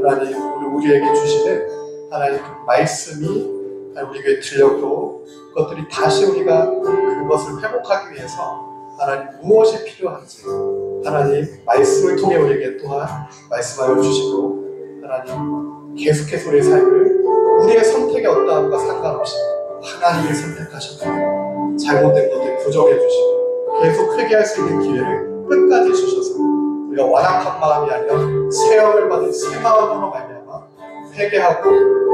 하나님 우리에게 주시는 하나님 그 말씀이 우리 교회에 들렸고 그것들이 다시 우리가 그것을 회복하기 위해서 하나님 무엇이 필요한지 하나님 말씀을 통해 우리에게 또한 말씀하여 주시고 하나님 계속해서 우리의 삶을 우리의 선택이 어떠함과 상관없이 하나님이 선택하셨고 잘못된 것들 교정해 주시고 계속 회개할 수 있는 기회를 끝까지 주셔서 우리가 완악한 마음이 아니라 세움을 받은 새 마음으로 말미암아 회개하고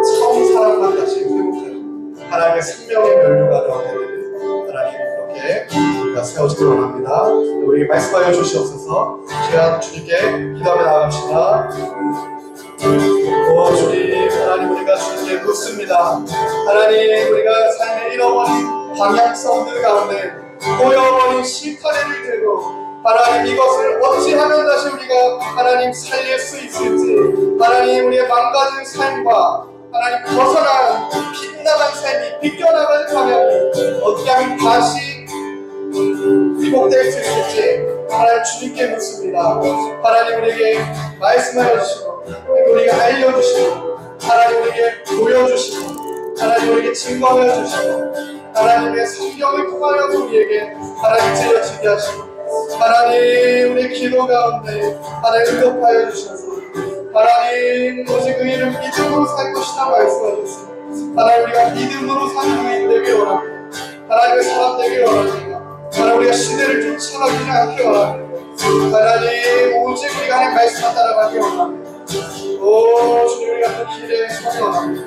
처음 사랑만 다시 회복하는 하나님의 생명의 면류가 되는 하나님 그렇게 우리가 세워지길 원합니다. 우리에게 말씀하여 주시옵소서. 제가 주님께 기도하며 나갑시다. 오 주님, 하나님 우리가 주님께 묻습니다. 하나님 우리가 삶에 잃어버린 방향성들 가운데 꼬여버린 실타래를 들고 하나님 이것을 어찌하면 다시 우리가 하나님 살릴 수 있을지 하나님 우리의 망가진 삶과 하나님 벗어난 빛나는 삶이 비껴나가는 방향이 어떻게 하면 다시 회복될 수 있을지 하나님 주님께 묻습니다. 하나님 우리에게 말씀하여 주시고 우리에게 알려주시고 하나님 우리에게 보여주시고 하나님 우리에게 증거하여 주시고 하나님의 성경을 통하여서 우리에게 하나님 제어지게 하시고 하나님 우리의 기도 가운데 하나님 응답하여 주셔서 하나님 오직 의인은 믿음으로 살 것이다 말씀하셨습니다. 하나님 우리가 믿음으로 사는 의인 되길 원합니다. 하나님의 사람 되길 원합니다. 하나님 우리가 시대를 쫓아가지 않기 원합니다. 하나님 오직 우리가 하나님 말씀만 따라가기 원합니다. 오 주님 우리가 그 길에 서기 원합니다.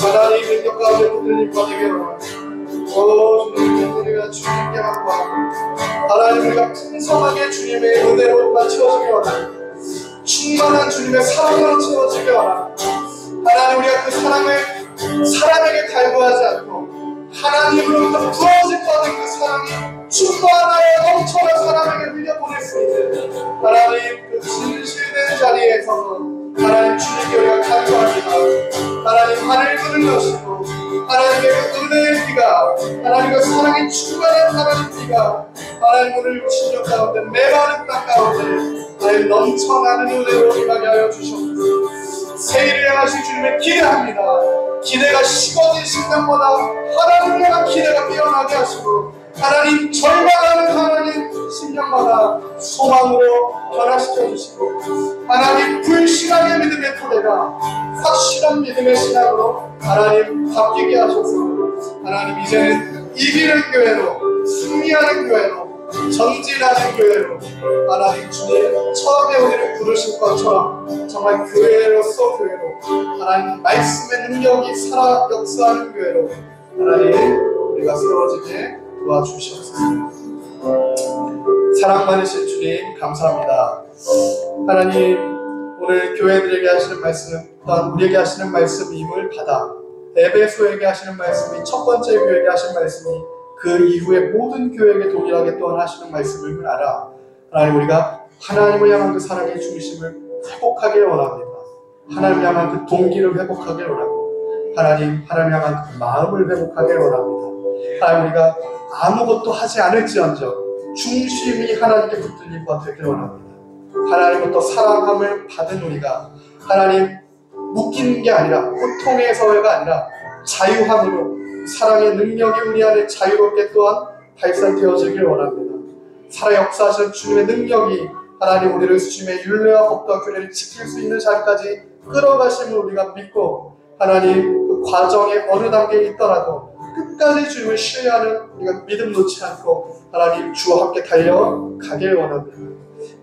하나님 능력 가운데 붙들림 받으길 원합니다. 오 주님 우리가 주님께만 구하고 하나님 우리가 풍성하게 주님의 은혜로만 채워지길 원합니다. 충만한 주님의 사랑으로 채워지길 원합니다. 하나님 우리가 그 사랑을 사람에게 갈구하지 않고 하나님으로부터 부어질 받은 그 사랑이 충만하여 넘쳐난 사람에게 흘려보낼 수 있는 하나님 그 진실된 자리에 서서 하나님 주님께 우리가 간구합니다. 하나님 하늘을 여시고 하나님의 은혜의 비가 하나님의 사랑이 충만한 하나님 비가 하나님 오늘 60년 가운데 메마른 땅 가운데 하나님 넘쳐나는 은혜로 임하게 하여 주셨습니다. 새일을 향하신 주님을 기대합니다. 기대가 식어진 심령보다 하나님을 향한 기대가 피어나게 하시고 하나님 절망하는 하나님 심령마다 소망으로 변화시켜 주시고 하나님 불신앙의 믿음의 토대가 확실한 믿음의 신앙으로 하나님 바뀌게 하셔서 하나님 이제는 이기는 교회로 승리하는 교회로 전진하는 교회로 하나님 주님 처음에 우리를 부르신 것처럼 정말 교회로서 교회로 하나님 말씀의 능력이 살아 역사하는 교회로 하나님 우리가 세워지게 도와주시옵소서. 사랑 많으신 주님 감사합니다. 하나님 오늘 교회들에게 하시는 말씀 또한 우리에게 하시는 말씀임을 받아 에베소에게 하시는 말씀이 첫 번째 교회에게 하시는 말씀이 그 이후에 모든 교회에게 동일하게 또한 하시는 말씀임을 알아 하나님 우리가 하나님을 향한 그 사랑의 중심을 회복하길 원합니다. 하나님을 향한 그 동기를 회복하길 원하고 하나님을 향한 그 마음을 회복하길 원합니다. 하나님 우리가 아무것도 하지 않을지언정 중심이 하나님께 붙들림과 되길 원합니다. 하나님부터 사랑함을 받은 우리가 하나님 묶이는 게 아니라 고통에서가 아니라 자유함으로 사랑의 능력이 우리 안에 자유롭게 또한 발산되어지길 원합니다. 살아 역사하시는 주님의 능력이 하나님 우리를 주님의 율례와 법도와 규례를 지킬 수 있는 자리까지 끌어가심을 우리가 믿고 하나님 그 과정의 어느 단계에 있더라도 끝까지 주님을 신뢰하는 우리가 믿음 놓지 않고 하나님 주와 함께 달려가길 원합니다.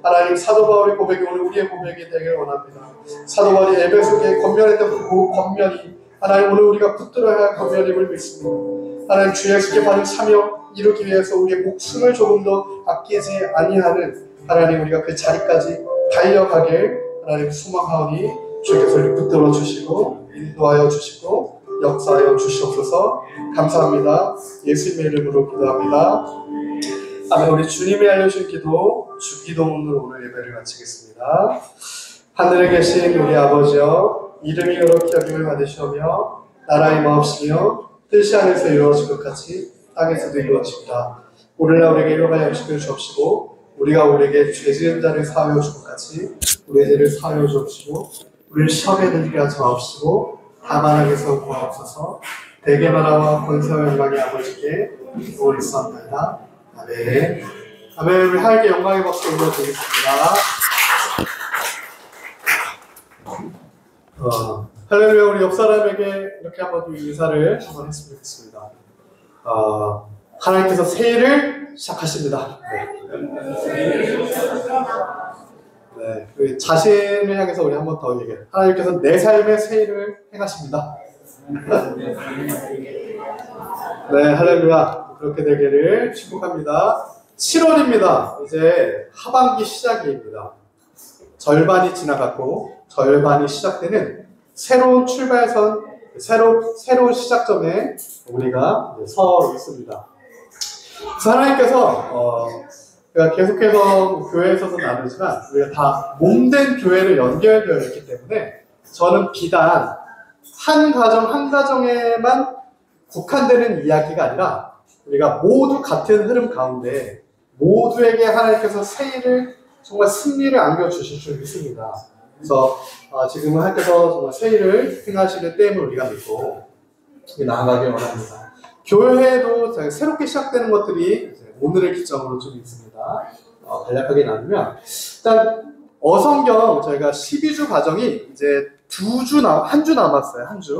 하나님 사도 바울의 고백이 오늘 우리의 고백이 되길 원합니다. 사도 바울이 에베소교에 권면했던 그 권면이 하나님 오늘 우리가 붙들어야 할 권면임을 믿습니다. 하나님 주 예수께 받은 사명 이루기 위해서 우리의 목숨을 조금도 아끼지 아니하는 하나님 우리가 그 자리까지 달려가길 하나님 소망하오니 주께서 우리를 붙들어 주시고 인도하여 주시고 역사하여 주시옵소서. 감사합니다. 예수님의 이름으로 기도합니다. 아멘. 우리 주님이 알려주신 기도, 주기도문으로 오늘 예배를 마치겠습니다. 하늘에 계신 우리 아버지여, 이름이 거룩히 여김을 받으시오며 나라의 마옵시며 뜻이 하늘에서 이루어진 것 같이 땅에서도 이루어집니다. 오늘날 우리에게 일용할 양식을 주옵시고 우리가 우리에게 죄 지은 자를 사하여 준 것 같이 우리의 죄를 사하여 주옵시고 우리를 시험에 들게 하지 마옵시고 다만 악에서 구하옵소서. 대개 나라와 권세와 영광의 아버지께 오리소합니다. 아멘. 아멘. 우리 하나님께 영광의 박수 올려드리겠습니다. 할렐루야. 우리 옆 사람에게 이렇게 한번 인사를 한번 했으면 좋겠습니다. 하나님께서 새해를 시작하십니다. 네. 우리 자신을 향해서 우리 한번 더 얘기해요. 하나님께서 내 삶의 새해를 행하십니다. 네, 할렐루야. 그렇게 되기를 축복합니다. 7월입니다. 이제 하반기 시작입니다. 절반이 지나갔고 절반이 시작되는 새로운 출발선, 새로운 시작점에 우리가 서 있습니다. 그래서 하나님께서 우리가 계속해서 교회에서도 나누지만 우리가 다 몸된 교회를 연결되어 있기 때문에 저는 비단 한 가정 한 가정에만 국한되는 이야기가 아니라 우리가 모두 같은 흐름 가운데 모두에게 하나님께서 새해를 정말 승리를 안겨주실 줄 믿습니다. 그래서 지금은 하나님께서 정말 새해를 행하시는 때임을 우리가 믿고 나아가길 원합니다. 교회도 새롭게 시작되는 것들이 오늘의 기점으로 좀 있습니다. 간략하게 나누면 일단 어성경 저희가 12주 과정이 이제 한 주 남았어요. 한 주.